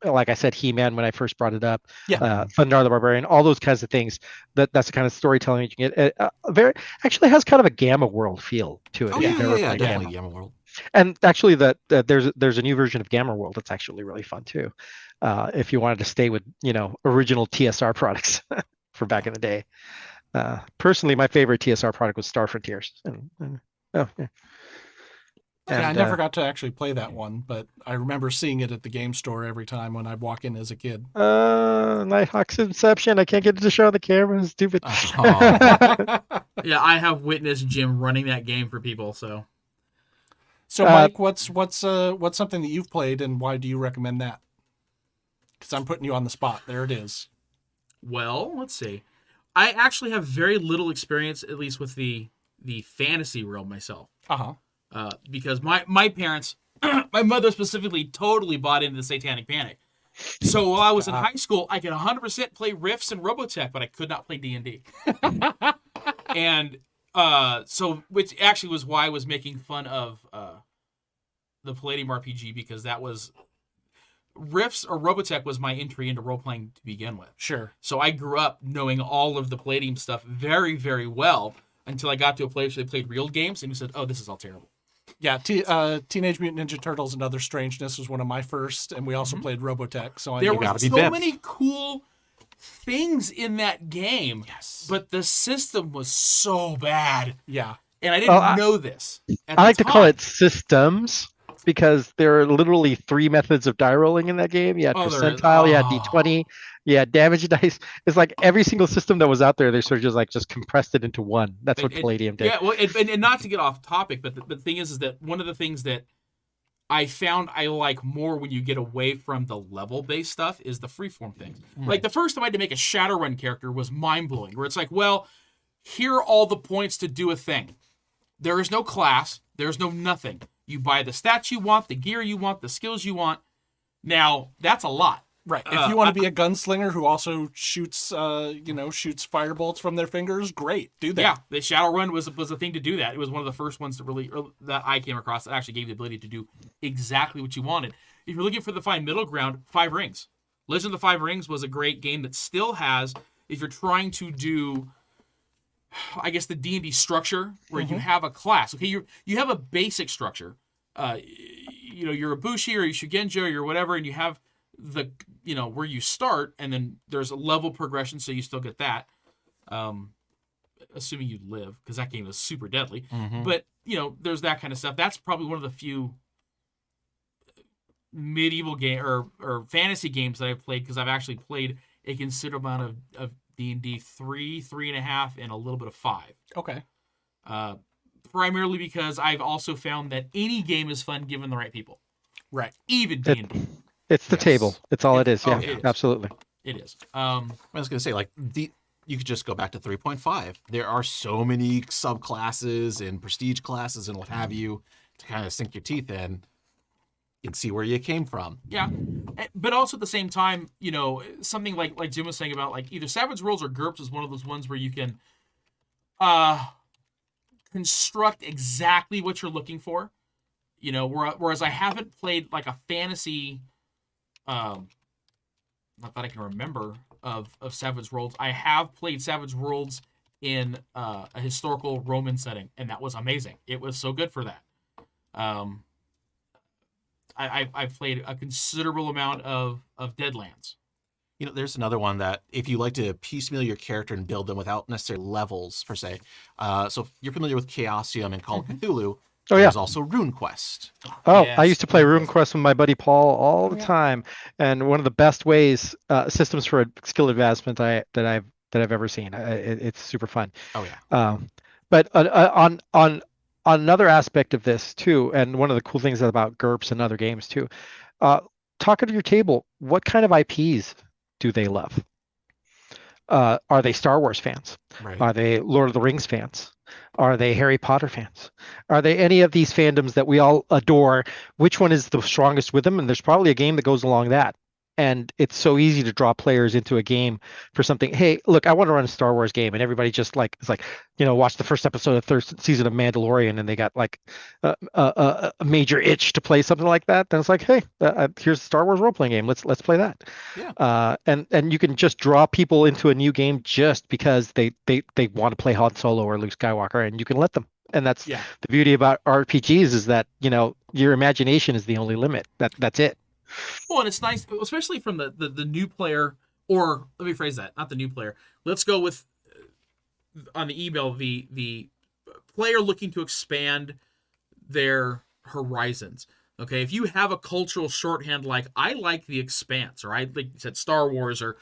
like I said, He-Man when I first brought it up, Thundar the Barbarian, all those kinds of things. That's the kind of storytelling you can get. Very actually has kind of a Gamma World feel to it. Oh yeah, definitely Gamma World. And actually, there's a new version of Gamma World that's actually really fun too. If you wanted to stay with original TSR products from back in the day. Personally, my favorite TSR product was Star Frontiers. I never got to actually play that one, but I remember seeing it at the game store every time when I'd walk in as a kid. Nighthawk's Inception. I can't get it to show on the camera. It's stupid. Yeah, I have witnessed Jim running that game for people. So Mike, what's something that you've played, and why do you recommend that? Because I'm putting you on the spot. There it is. Well, let's see. I actually have very little experience, at least with the fantasy realm myself. Because my parents, my mother specifically, totally bought into the Satanic Panic. So while I was in high school, I could 100% play Rifts and Robotech, but I could not play D&D. And so, which actually was why I was making fun of the Palladium RPG, because that was Rifts or Robotech was my entry into role-playing to begin with. Sure. So I grew up knowing all of the Palladium stuff very, very well until I got to a place where they played real games and we said, oh, this is all terrible. Yeah, Teenage Mutant Ninja Turtles and Other Strangeness was one of my first, and we also played Robotech. So there were so many cool things in that game, but the system was so bad. Yeah. And I didn't know this. I like to call it systems because there are literally 3 methods of die rolling in that game. You had percentile, you had D20, you had damage dice. It's like every single system that was out there, they sort of just compressed it into one. That's what Palladium did. Yeah, well, and not to get off topic, but the thing is that one of the things that I found I like more when you get away from the level-based stuff is the freeform things. Like the first time I had to make a Shadowrun character was mind-blowing, where it's like, well, here are all the points to do a thing. There is no class. There's no nothing. You buy the stats you want, the gear you want, the skills you want. Now, that's a lot. Right. If you want to be a gunslinger who also shoots firebolts from their fingers, great. Do that. Yeah, the Shadowrun was a thing to do that. It was one of the first ones that I came across that actually gave you the ability to do exactly what you wanted. if you're looking for the fine middle ground, Five Rings. Legend of the Five Rings was a great game that still has, if you're trying to do, I guess, the D&D structure where you have a class. Okay, you have a basic structure. You're a Bushi or a Shugenja or you're whatever, and you have the, where you start, and then there's a level progression, so you still get that. Assuming you live, because that game is super deadly. But, there's that kind of stuff. That's probably one of the few medieval game or fantasy games that I've played, because I've actually played a considerable amount of D&D 3, 3.5, and a little bit of 5. Okay. Primarily because I've also found that any game is fun given the right people. Right. Even D&D. It's the table. It's all it is. Yeah, it is. Absolutely. It is. I was going to say, like, you could just go back to 3.5. There are so many subclasses and prestige classes and what have you to kind of sink your teeth in and see where you came from. Yeah. But also at the same time, something like Jim was saying about, like, either Savage Worlds or GURPS is one of those ones where you can construct exactly what you're looking for. Whereas I haven't played, like, a fantasy, not that I can remember, of Savage Worlds. I have played Savage Worlds in a historical Roman setting, and that was amazing. It was so good for that. I've played a considerable amount of Deadlands. There's another one that if you like to piecemeal your character and build them without necessarily levels per se. So if you're familiar with Chaosium and Call of Cthulhu, there's also RuneQuest. Oh, Yes. I used to play RuneQuest with my buddy Paul all the time, and one of the best ways systems for skill advancement that I've ever seen. It's super fun. Oh yeah. But on another aspect of this too, and one of the cool things about GURPS and other games too, talking to your table, what kind of IPs do they love? Are they Star Wars fans? Right. Are they Lord of the Rings fans? Are they Harry Potter fans? Are they any of these fandoms that we all adore? Which one is the strongest with them? And there's probably a game that goes along that. And it's so easy to draw players into a game for something. Hey, look, I want to run a Star Wars game, and everybody just watch the first episode of third season of Mandalorian, and they got like a major itch to play something like that. Then it's like, hey, here's a Star Wars role playing game. Let's play that. Yeah. And you can just draw people into a new game just because they want to play Han Solo or Luke Skywalker, and you can let them. And that's the beauty about RPGs is that your imagination is the only limit. That's it. Well, and it's nice, especially from the new player, or let me phrase that, not the new player. Let's go with, on the email, the player looking to expand their horizons. Okay, if you have a cultural shorthand like, I like The Expanse, or I like you said Star Wars, or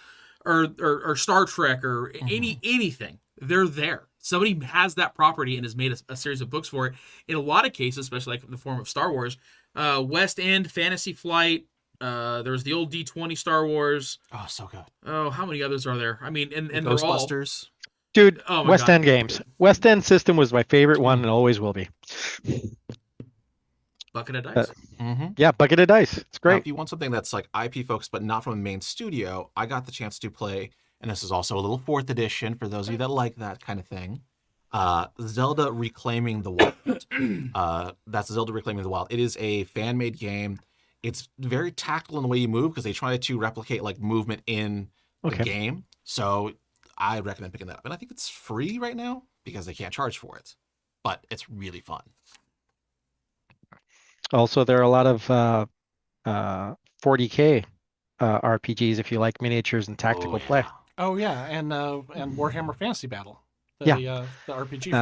Star Trek, or anything, they're there. Somebody has that property and has made a series of books for it. In a lot of cases, especially like in the form of Star Wars, West End, Fantasy Flight. There was the old D20 Star Wars. Oh, so good. Oh, how many others are there? I mean, and Ghostbusters. Dude, Oh my West God. End games. West End system was my favorite one and always will be. Bucket of Dice. Yeah, Bucket of Dice. It's Now, great. if you want something that's like IP focused but not from a main studio, I got the chance to play, and this is also a little 4th edition for those of you that like that kind of thing. Zelda Reclaiming the Wild. That's Zelda Reclaiming the Wild. It is a fan-made game. It's very tactile in the way you move because they try to replicate like movement in the game. So I recommend picking that up. And I think it's free right now because they can't charge for it. But it's really fun. Also, there are a lot of 40K RPGs if you like miniatures and tactical play. Oh yeah, and Warhammer Fantasy Battle. The RPG.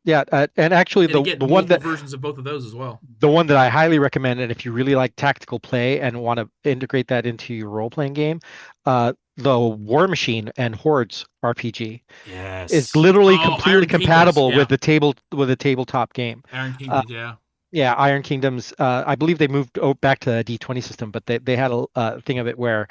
And actually And the one that versions of both of those as well. the one that I highly recommend, and if you really like tactical play and want to integrate that into your role playing game, the War Machine and Hordes RPG is literally completely compatible with the tabletop game. Iron Kingdoms, Yeah, Iron Kingdoms. I believe they moved back to a D20 system, but they had a thing of it where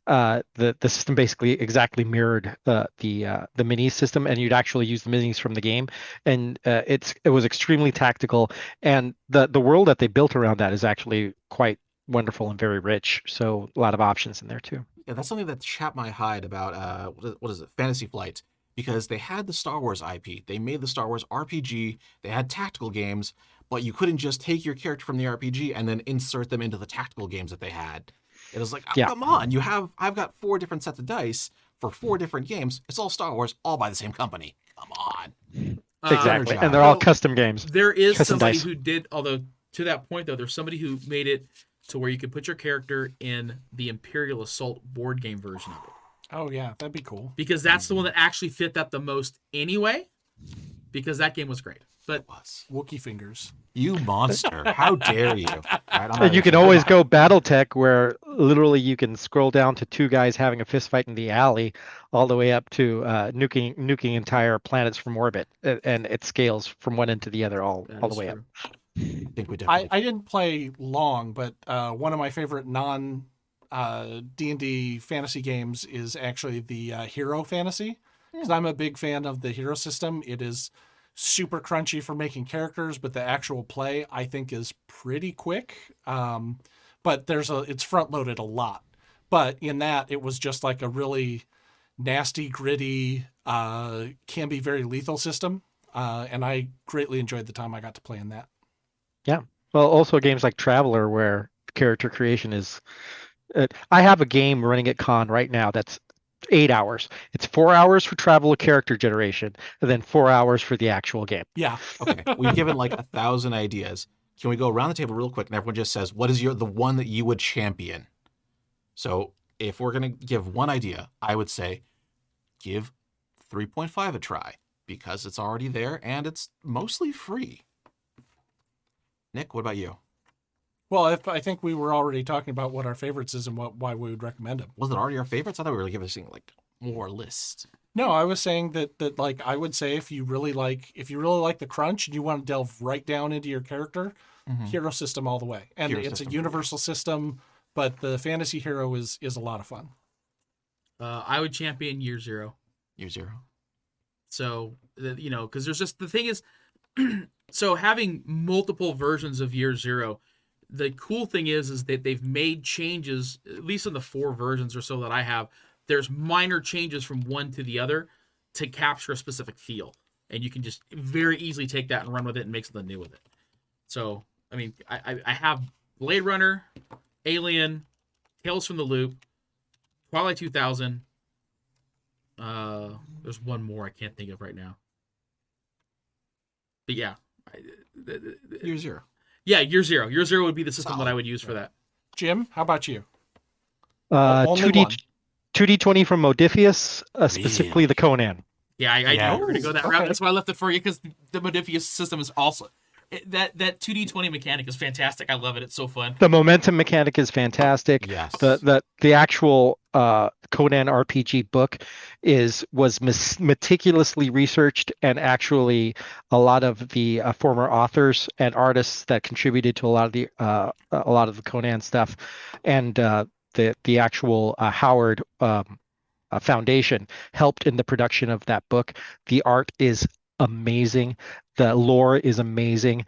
the system basically exactly mirrored the mini system, and you'd actually use the minis from the game, and it was extremely tactical, and the world that they built around that is actually quite wonderful and very rich. So a lot of options in there too. Yeah, that's something that chapped my hide about what is it, Fantasy Flight, because they had the Star Wars IP, they made the Star Wars RPG, they had tactical games, but you couldn't just take your character from the RPG and then insert them into the tactical games that they had. It was like, oh, Yeah. come on, I've got 4 different sets of dice for 4 different games. It's all Star Wars, all by the same company. Come on. Exactly. Energize. And they're all So, custom games. There is Custom somebody dice. who did, although to that point though, there's somebody who made it to where you could put your character in the Imperial Assault board game version of it. Oh yeah, that'd be cool. Because that's the one that actually fit that the most anyway. Because that game was great. But Wookiee fingers. You monster. How dare you? And you can always go BattleTech, where literally you can scroll down to 2 guys having a fist fight in the alley, all the way up to nuking entire planets from orbit, and it scales from one end to the other all the way up. I think we definitely. I didn't play long, but one of my favorite non D&D fantasy games is actually the Hero Fantasy, because I'm a big fan of the Hero system. It is super crunchy for making characters, but the actual play I think is pretty quick. But it's front loaded a lot. But in that, it was just like a really nasty, gritty, can be very lethal system. And I greatly enjoyed the time I got to play in that. Yeah. Well, also games like Traveler, where character creation is. I have a game running at con right now that's 8 hours. It's 4 hours for Traveler character generation, and then 4 hours for the actual game. Yeah. Okay, we've given like 1,000 ideas. Can we go around the table real quick and everyone just says, what is the one that you would champion? So if we're going to give one idea, I would say give 3.5 a try, because it's already there and it's mostly free. Nick, what about you? Well, I think we were already talking about what our favorites is and why we would recommend them. Was it already our favorites? I thought we were giving like more lists. No, I was saying that like I would say if you really like the crunch and you want to delve right down into your character, Hero system all the way. And Hero it's system. a universal system, but the fantasy hero is a lot of fun. I would champion Year Zero. Year Zero. So, because there's just, the thing is, so having multiple versions of Year Zero, the cool thing is that they've made changes, at least in the 4 versions or so that I have, there's minor changes from one to the other to capture a specific feel. And you can just very easily take that and run with it and make something new with it. So, I mean, I have Blade Runner, Alien, Tales from the Loop, Twilight 2000. There's one more I can't think of right now. But yeah. Year Zero. Yeah, Year Zero. Year Zero would be the system Solid. that I would use for that. Jim, how about you? 2D20 from Modiphius, specifically Really? the Conan. Yeah, I Yeah. knew we were going to go that Okay. route. That's why I left it for you, because the Modifius system is also... That 2D20 mechanic is fantastic. I love it. It's so fun. The momentum mechanic is fantastic. Yes. The actual Conan RPG book was meticulously researched, and actually a lot of the former authors and artists that contributed to a lot of the Conan stuff, and the actual Howard Foundation helped in the production of that book. The art is amazing. The lore is amazing.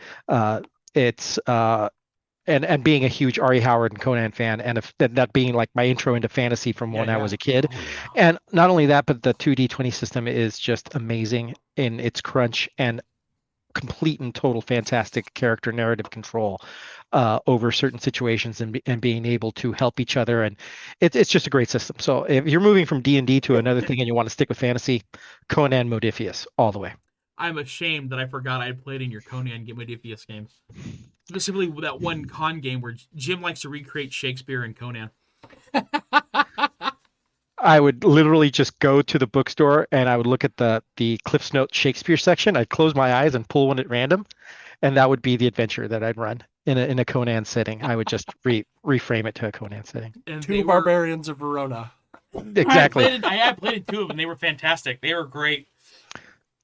It's and being a huge R.E. Howard and Conan fan, and that being like my intro into fantasy from when I was a kid. Oh, yeah. And not only that, but the 2D20 system is just amazing in its crunch and complete and total fantastic character narrative control over certain situations, and being able to help each other. And it's just a great system. So if you're moving from D&D to another thing and you want to stick with fantasy, Conan Modiphius all the way. I'm ashamed that I forgot I had played in your Conan Modifius games. Specifically with that one con game where Jim likes to recreate Shakespeare and Conan. I would literally just go to the bookstore and I would look at the Cliff's Note Shakespeare section. I'd close my eyes and pull one at random, and that would be the adventure that I'd run in a Conan setting. I would just reframe it to a Conan setting. And Two barbarians of Verona. Exactly. I had played in 2 of them. They were fantastic. They were great.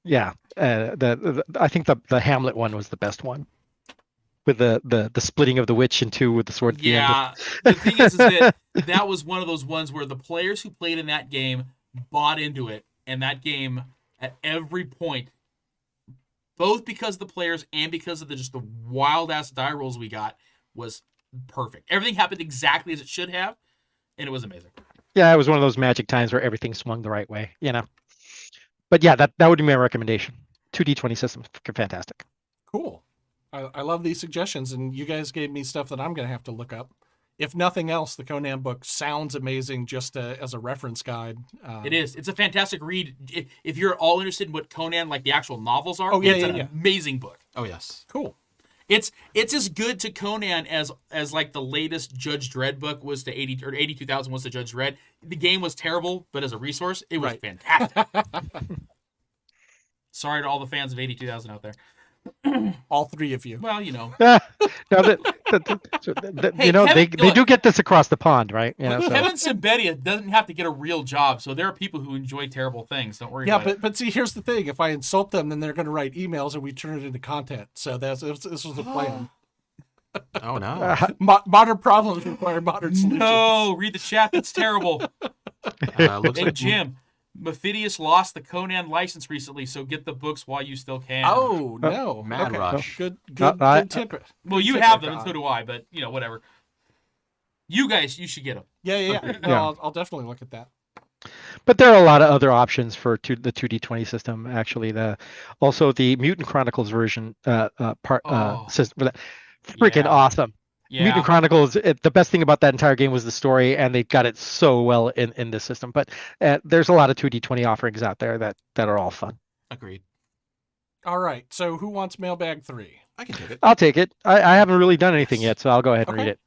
Yeah. I think the Hamlet one was the best one, with the splitting of the witch in 2 with the sword. At the end. Yeah. The thing is that was one of those ones where the players who played in that game bought into it, and that game at every point, both because of the players and because of just the wild ass die rolls we got, was perfect. Everything happened exactly as it should have, and it was amazing. Yeah, it was one of those magic times where everything swung the right way, But yeah, that would be my recommendation. 2D20 system, fantastic. Cool. I love these suggestions, and you guys gave me stuff that I'm going to have to look up. If nothing else, the Conan book sounds amazing just as a reference guide. It is. It's a fantastic read. If you're all interested in what Conan, like the actual novels are, yeah, it's an amazing book. Oh, yes. Cool. It's as good to Conan as like the latest Judge Dredd book was to 82,000 was to Judge Dredd. The game was terrible, but as a resource, it was fantastic. Sorry to all the fans of 82,000 out there. All three of you. Well, you know. No, Hey, you know, Kevin, they do get this across the pond, right? You know, so. Kevin Simbedia doesn't have to get a real job, so there are people who enjoy terrible things. Don't worry about it. But see, here's the thing. If I insult them, then they're going to write emails and we turn it into content. So this was the plan. Oh, no. Modern problems require modern solutions. No, read the chat. That's terrible. Looks Hey, like Jim, Mephidius lost the Conan license recently, so get the books while you still can. Oh, no. Mad Rush. Good tip. Well, you have them, and so do I, but, whatever. You guys, you should get them. Yeah. No, I'll definitely look at that. But there are a lot of other options for the 2D20 system. Actually, also the Mutant Chronicles version system. Freaking awesome. Yeah. Mutant Chronicles, the best thing about that entire game was the story, and they got it so well in this system. But there's a lot of 2D20 offerings out there that are all fun. Agreed. All right. So who wants Mailbag 3? I can take it. I'll take it. I haven't really done anything yet, so I'll go ahead and read it.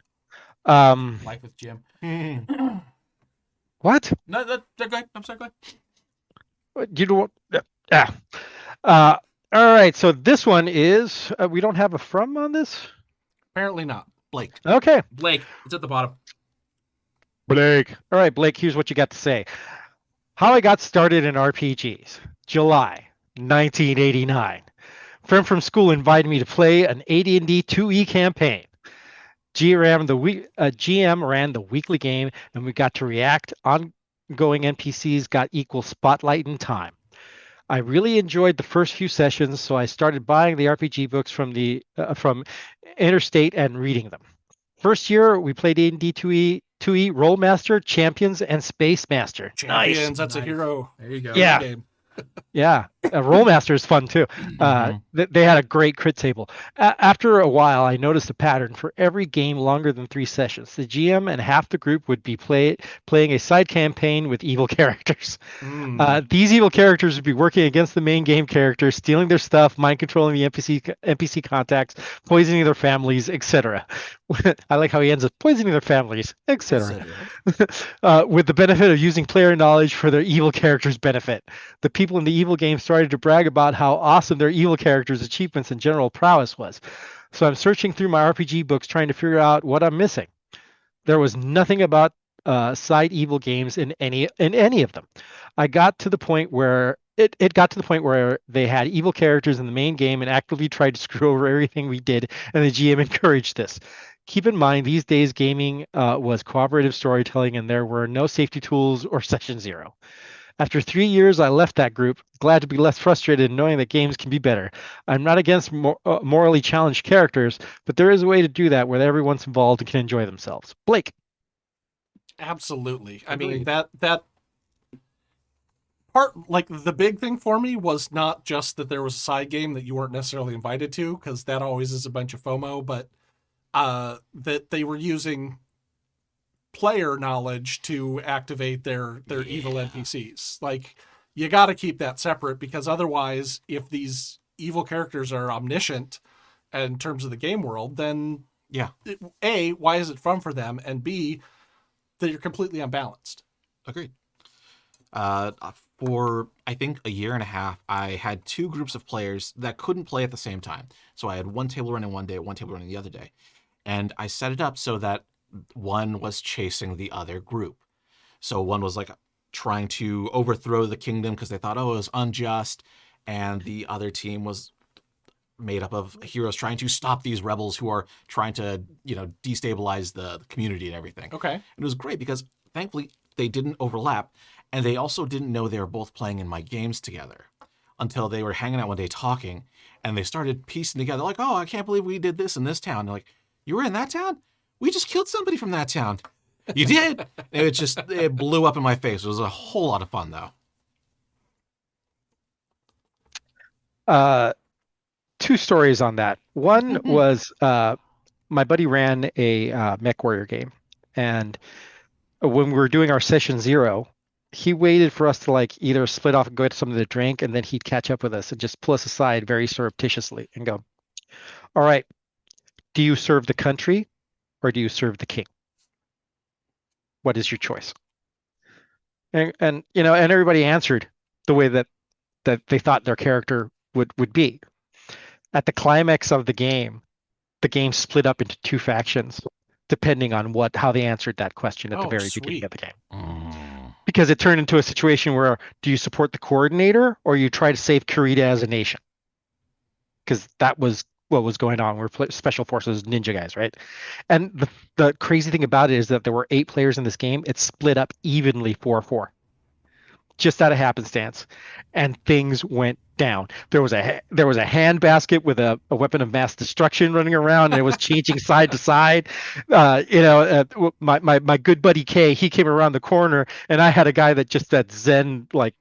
Life with Jim. What? No, go ahead. I'm sorry, go ahead. You don't. All right. So this one is. We don't have a from on this. Apparently not. Blake. Okay. Blake, it's at the bottom. Blake. All right, Blake. Here's what you got to say. How I got started in RPGs. July 1989. Friend from school invited me to play an AD&D 2E campaign. GM ran the weekly game, and we got to react. Ongoing NPCs got equal spotlight and time. I really enjoyed the first few sessions, so I started buying the RPG books from Interstate and reading them. First year, we played AD&D 2E, Rollmaster, Champions, and Space Master. Champions, Nice. that's a hero. There you go. Yeah. Game. Yeah, Rollmaster is fun too. They had a great crit table. After a while, I noticed a pattern. For every game longer than 3 sessions, the GM and half the group would be playing a side campaign with evil characters. These evil characters would be working against the main game characters, stealing their stuff, mind controlling the NPC contacts, poisoning their families, etc. I like how he ends up poisoning their families, etc. With the benefit of using player knowledge for their evil characters' benefit. The people in the evil game started to brag about how awesome their evil characters' achievements and general prowess was. So I'm searching through my RPG books trying to figure out what I'm missing. There was nothing about side evil games in any of them. I got to the point where it got to the point where they had evil characters in the main game and actively tried to screw over everything we did, and the GM encouraged this. Keep in mind, these days gaming was cooperative storytelling, and there were no safety tools or session zero. After 3 years, I left that group, glad to be less frustrated knowing that games can be better. I'm not against morally challenged characters, but there is a way to do that where everyone's involved and can enjoy themselves. Blake. Absolutely. I mean, that part, like, the big thing for me was not just that there was a side game that you weren't necessarily invited to, because that always is a bunch of FOMO, but that they were using player knowledge to activate their evil NPCs. Like, you got to keep that separate, because otherwise, if these evil characters are omniscient in terms of the game world, then A, why is it fun for them? And B, that you're completely unbalanced. Agreed. For, I think, a year and a half, I had 2 groups of players that couldn't play at the same time. So I had one table running one day, one table running the other day. And I set it up so that one was chasing the other group. So one was like trying to overthrow the kingdom because they thought, it was unjust. And the other team was made up of heroes trying to stop these rebels who are trying to, destabilize the community and everything. Okay. And it was great because thankfully they didn't overlap. And they also didn't know they were both playing in my games together until they were hanging out one day talking. And they started piecing together like, I can't believe we did this in this town. And they're like, you were in that town? We just killed somebody from that town. You did? It blew up in my face. It was a whole lot of fun, though. two stories on that. One was my buddy ran a Mech Warrior game, and when we were doing our session 0, he waited for us to like either split off and go get something to drink, and then he'd catch up with us and just pull us aside very surreptitiously and go, "All right, do you serve the country or do you serve the king? What is your choice?" And you know, and everybody answered the way that they thought their character would be. At the climax of the game split up into two factions, depending on how they answered that question at the very beginning of the game. Because it turned into a situation where, do you support the coordinator or you try to save Kurita as a nation? Because that was what was going on. We're special forces ninja guys, right? And the crazy thing about it is that there were 8 players in this game. It split up evenly 4-4. Just out of happenstance, and things went down. There was a hand basket with a weapon of mass destruction running around, and it was changing side to side. My good buddy Kay, he came around the corner, and I had a guy that just had Zen like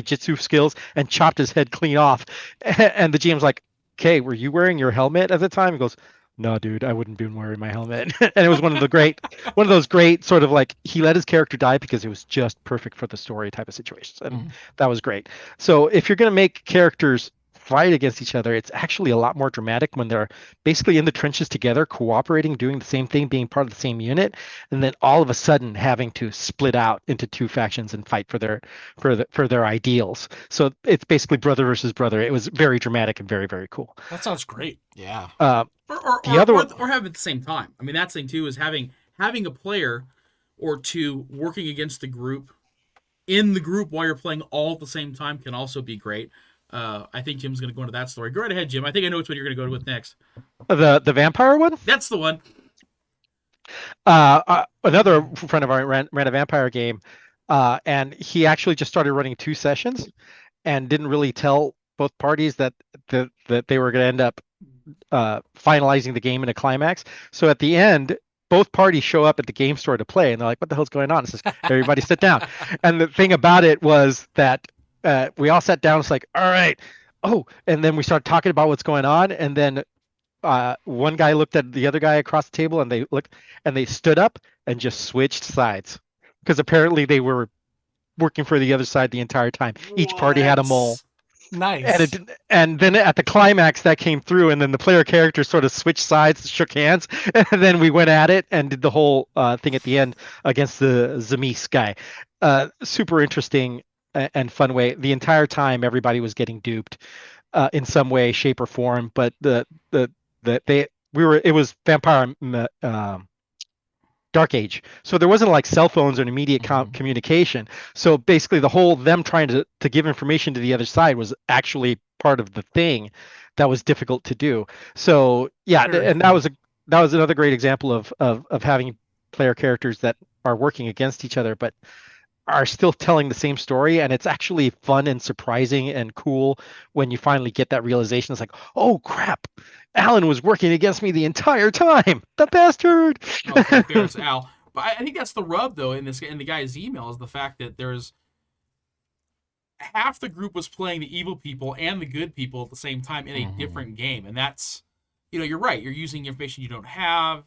Jitsu skills and chopped his head clean off. And the GM's like, "Kay, were you wearing your helmet at the time?" He goes, "No, dude, I wouldn't be wearing my helmet." And it was one of those great sort of like, he let his character die because it was just perfect for the story type of situations. And that was great. So if you're going to make characters fight against each other, it's actually a lot more dramatic when they're basically in the trenches together, cooperating, doing the same thing, being part of the same unit, and then all of a sudden having to split out into two factions and fight for their ideals. So it's basically brother versus brother. It was very dramatic and very, very cool. That sounds great. Yeah. Or have it at the same time. I mean, that's the thing too, is having a player or two working against the group in the group while you're playing all at the same time can also be great. I think Jim's going to go into that story. Go right ahead, Jim. I think I know which one you're going to go with next. The vampire one? That's the one. Another friend of ours ran a vampire game, and he actually just started running 2 sessions and didn't really tell both parties that they were going to end up finalizing the game in a climax. So at the end, both parties show up at the game store to play, and they're like, "What the hell's going on?" It says, "Everybody sit down." And the thing about it was that we all sat down. It's like, all right. Oh, and then we started talking about what's going on. And then one guy looked at the other guy across the table, and they stood up and just switched sides, because apparently they were working for the other side the entire time. Each party had a mole. Nice. And then at the climax that came through, and then the player characters sort of switched sides, shook hands, and then we went at it and did the whole thing at the end against the Zemis guy. Super interesting and fun way. The entire time everybody was getting duped in some way, shape, or form, but it was vampire Dark Age, so there wasn't like cell phones or an immediate communication. So basically the whole them trying to give information to the other side was actually part of the thing that was difficult to do. So yeah, and that was another great example of having player characters that are working against each other but are still telling the same story, and it's actually fun and surprising and cool when you finally get that realization. It's like, oh crap, Alan was working against me the entire time, the bastard. Okay, there's Al. But I think that's the rub though in the guy's email, is the fact that there's half the group was playing the evil people and the good people at the same time in a different game, and that's, you're right, you're using information you don't have,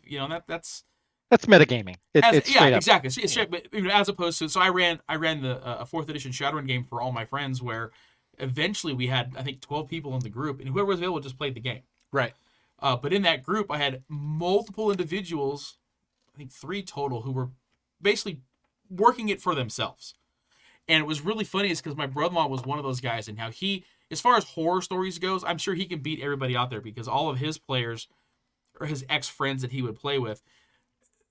that's metagaming. It's straight up. Exactly. It's straight, but as opposed to, so I ran the 4th edition Shadowrun game for all my friends, where eventually we had, I think, 12 people in the group, and whoever was available just played the game. Right. But in that group, I had multiple individuals, I think 3 total, who were basically working it for themselves. And it was really funny, is because my brother-in-law was one of those guys, and how he, as far as horror stories goes, I'm sure he can beat everybody out there, because all of his players, or his ex-friends that he would play with,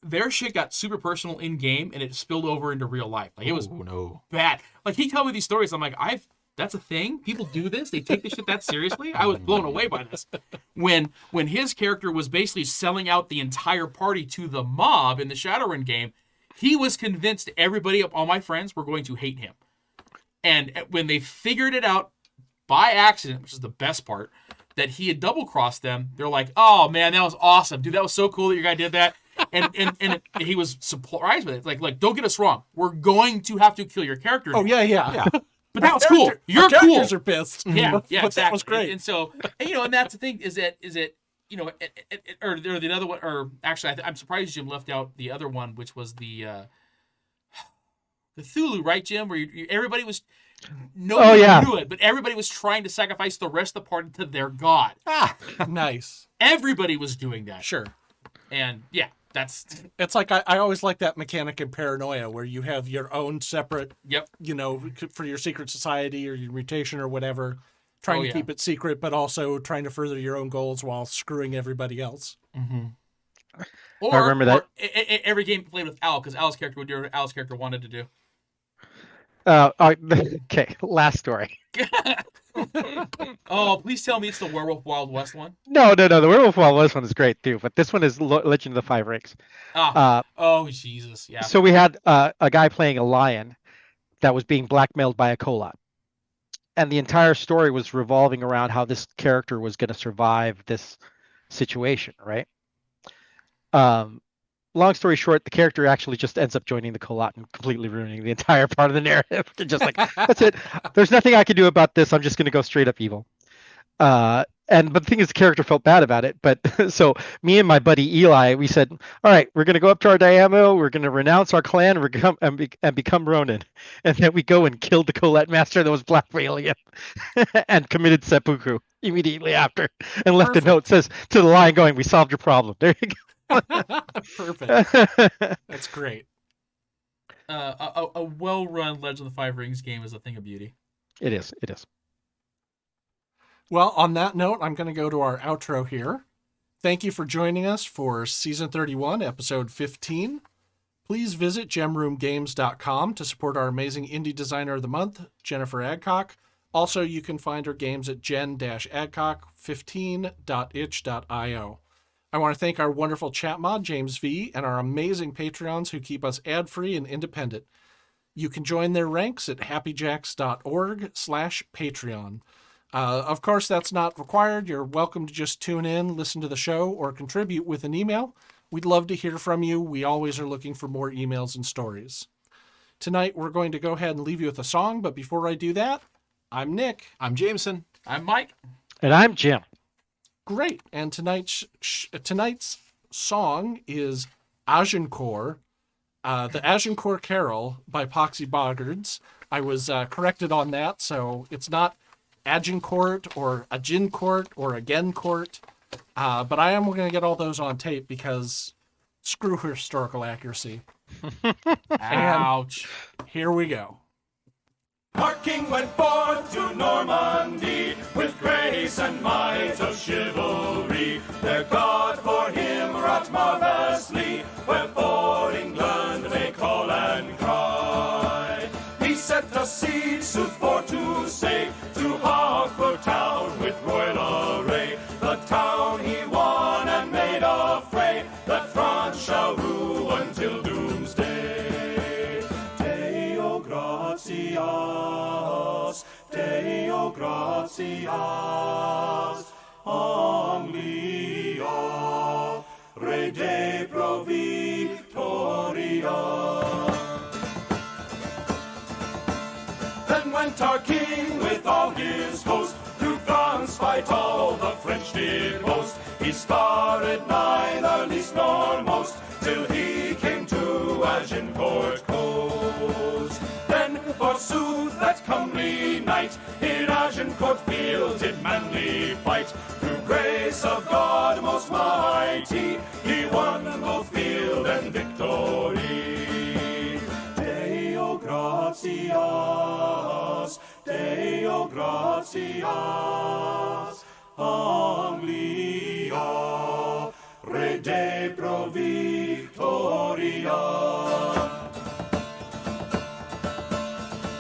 their shit got super personal in game, and it spilled over into real life. Like, it was bad. Like, he told me these stories. I'm like, that's a thing? People do this? They take this shit that seriously? I was blown away by this. When his character was basically selling out the entire party to the mob in the Shadowrun game, he was convinced everybody, all my friends, were going to hate him. And when they figured it out by accident, which is the best part, that he had double-crossed them, they're like, oh, man, that was awesome. Dude, that was so cool that your guy did that. And he was surprised with it. Like, don't get us wrong. We're going to have to kill your character. Oh, yeah. But that was cool. You're our cool. characters are pissed. Yeah, but exactly. That was great. And so, and that's the thing is that or the other one, or actually, I'm surprised Jim left out the other one, which was the Cthulhu, right, Jim? Where everybody was nobody knew it, but everybody was trying to sacrifice the rest of the party to their god. Nice. Everybody was doing that. Sure. And yeah, it's like I always like that mechanic in Paranoia where you have your own separate, for your secret society or your mutation or whatever, trying to keep it secret, but also trying to further your own goals while screwing everybody else. Mm-hmm. I remember that. Every game played with Al, because Al's character would do what Al's character wanted to do. Okay, last story. Oh, please tell me it's the Werewolf Wild West one. No. The Werewolf Wild West one is great too, but this one is Legend of the Five Rings. Oh, Jesus, yeah. So we had a guy playing a lion that was being blackmailed by a Kolat. And the entire story was revolving around how this character was going to survive this situation, right? Long story short, the character actually just ends up joining the Kolat and completely ruining the entire part of the narrative. They're just like, that's it. There's nothing I can do about this. I'm just going to go straight up evil. But the thing is, the character felt bad about it. But so me and my buddy Eli, we said, all right, we're going to go up to our Diamo. We're going to renounce our clan and become Ronin. And then we go and killed the Colette master that was blackmailing him and committed seppuku immediately after and left a note says to the lion going, we solved your problem. There you go. Perfect. That's great. A well-run Legend of the Five Rings game is a thing of beauty. It is. Well, on that note, I'm going to go to our outro here. Thank you for joining us for Season 31, Episode 15. Please visit gemroomgames.com to support our amazing Indie Designer of the Month, Jennifer Adcock. Also, you can find her games at jen-adcock15.itch.io. I want to thank our wonderful chat mod, James V., and our amazing Patreons who keep us ad-free and independent. You can join their ranks at happyjacks.org/Patreon. Of course, that's not required. You're welcome to just tune in, listen to the show, or contribute with an email. We'd love to hear from you. We always are looking for more emails and stories. Tonight, we're going to go ahead and leave you with a song, but before I do that, I'm Nick. I'm Jameson. I'm Mike. And I'm Jim. Great. And tonight's song is Agincourt, the Agincourt Carol by Poxy Boggards. I was corrected on that, so it's not Agincourt or Agincourt or Againcourt, but I am going to get all those on tape because screw historical accuracy. Ouch. Here we go. Our king went forth to Normandy with grace and might of chivalry. Their God for him wrought marvelously, wherefore England may call and cry. He set a siege sooth for to say to Harcourt town with royal array. The town he won and made a fray that France shall rule until doomsday. Deo gratias, Deo gratias, Anglia, Re de pro victoria. Then went our king with all his host, through France fight all the French did boast. He started neither least nor most, till he came to Agincourt coast. Then, forsooth, that comely knight in Agincourt field did manly fight. Through grace of God most mighty, he won both field and victory. Deo gratias, Deo gratias, Anglia, Re de pro victoria.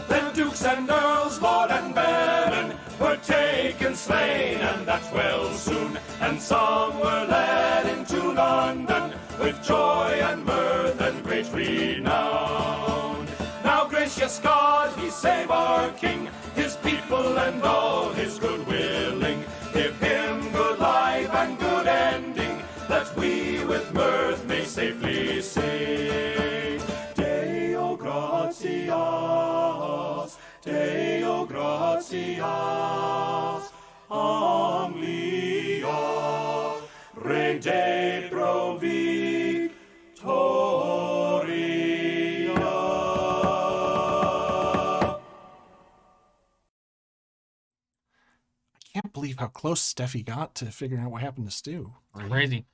Then dukes and earls, lord and baron, were taken slain, and that well soon. And some were led into London with joy and mirth and great renown. Now gracious God, he save our king, his people and all his good willing. Give him good life and good ending, that we with mirth may safely say. Deo gratias, Deo believe how close Steffi got to figuring out what happened to Stu. Crazy.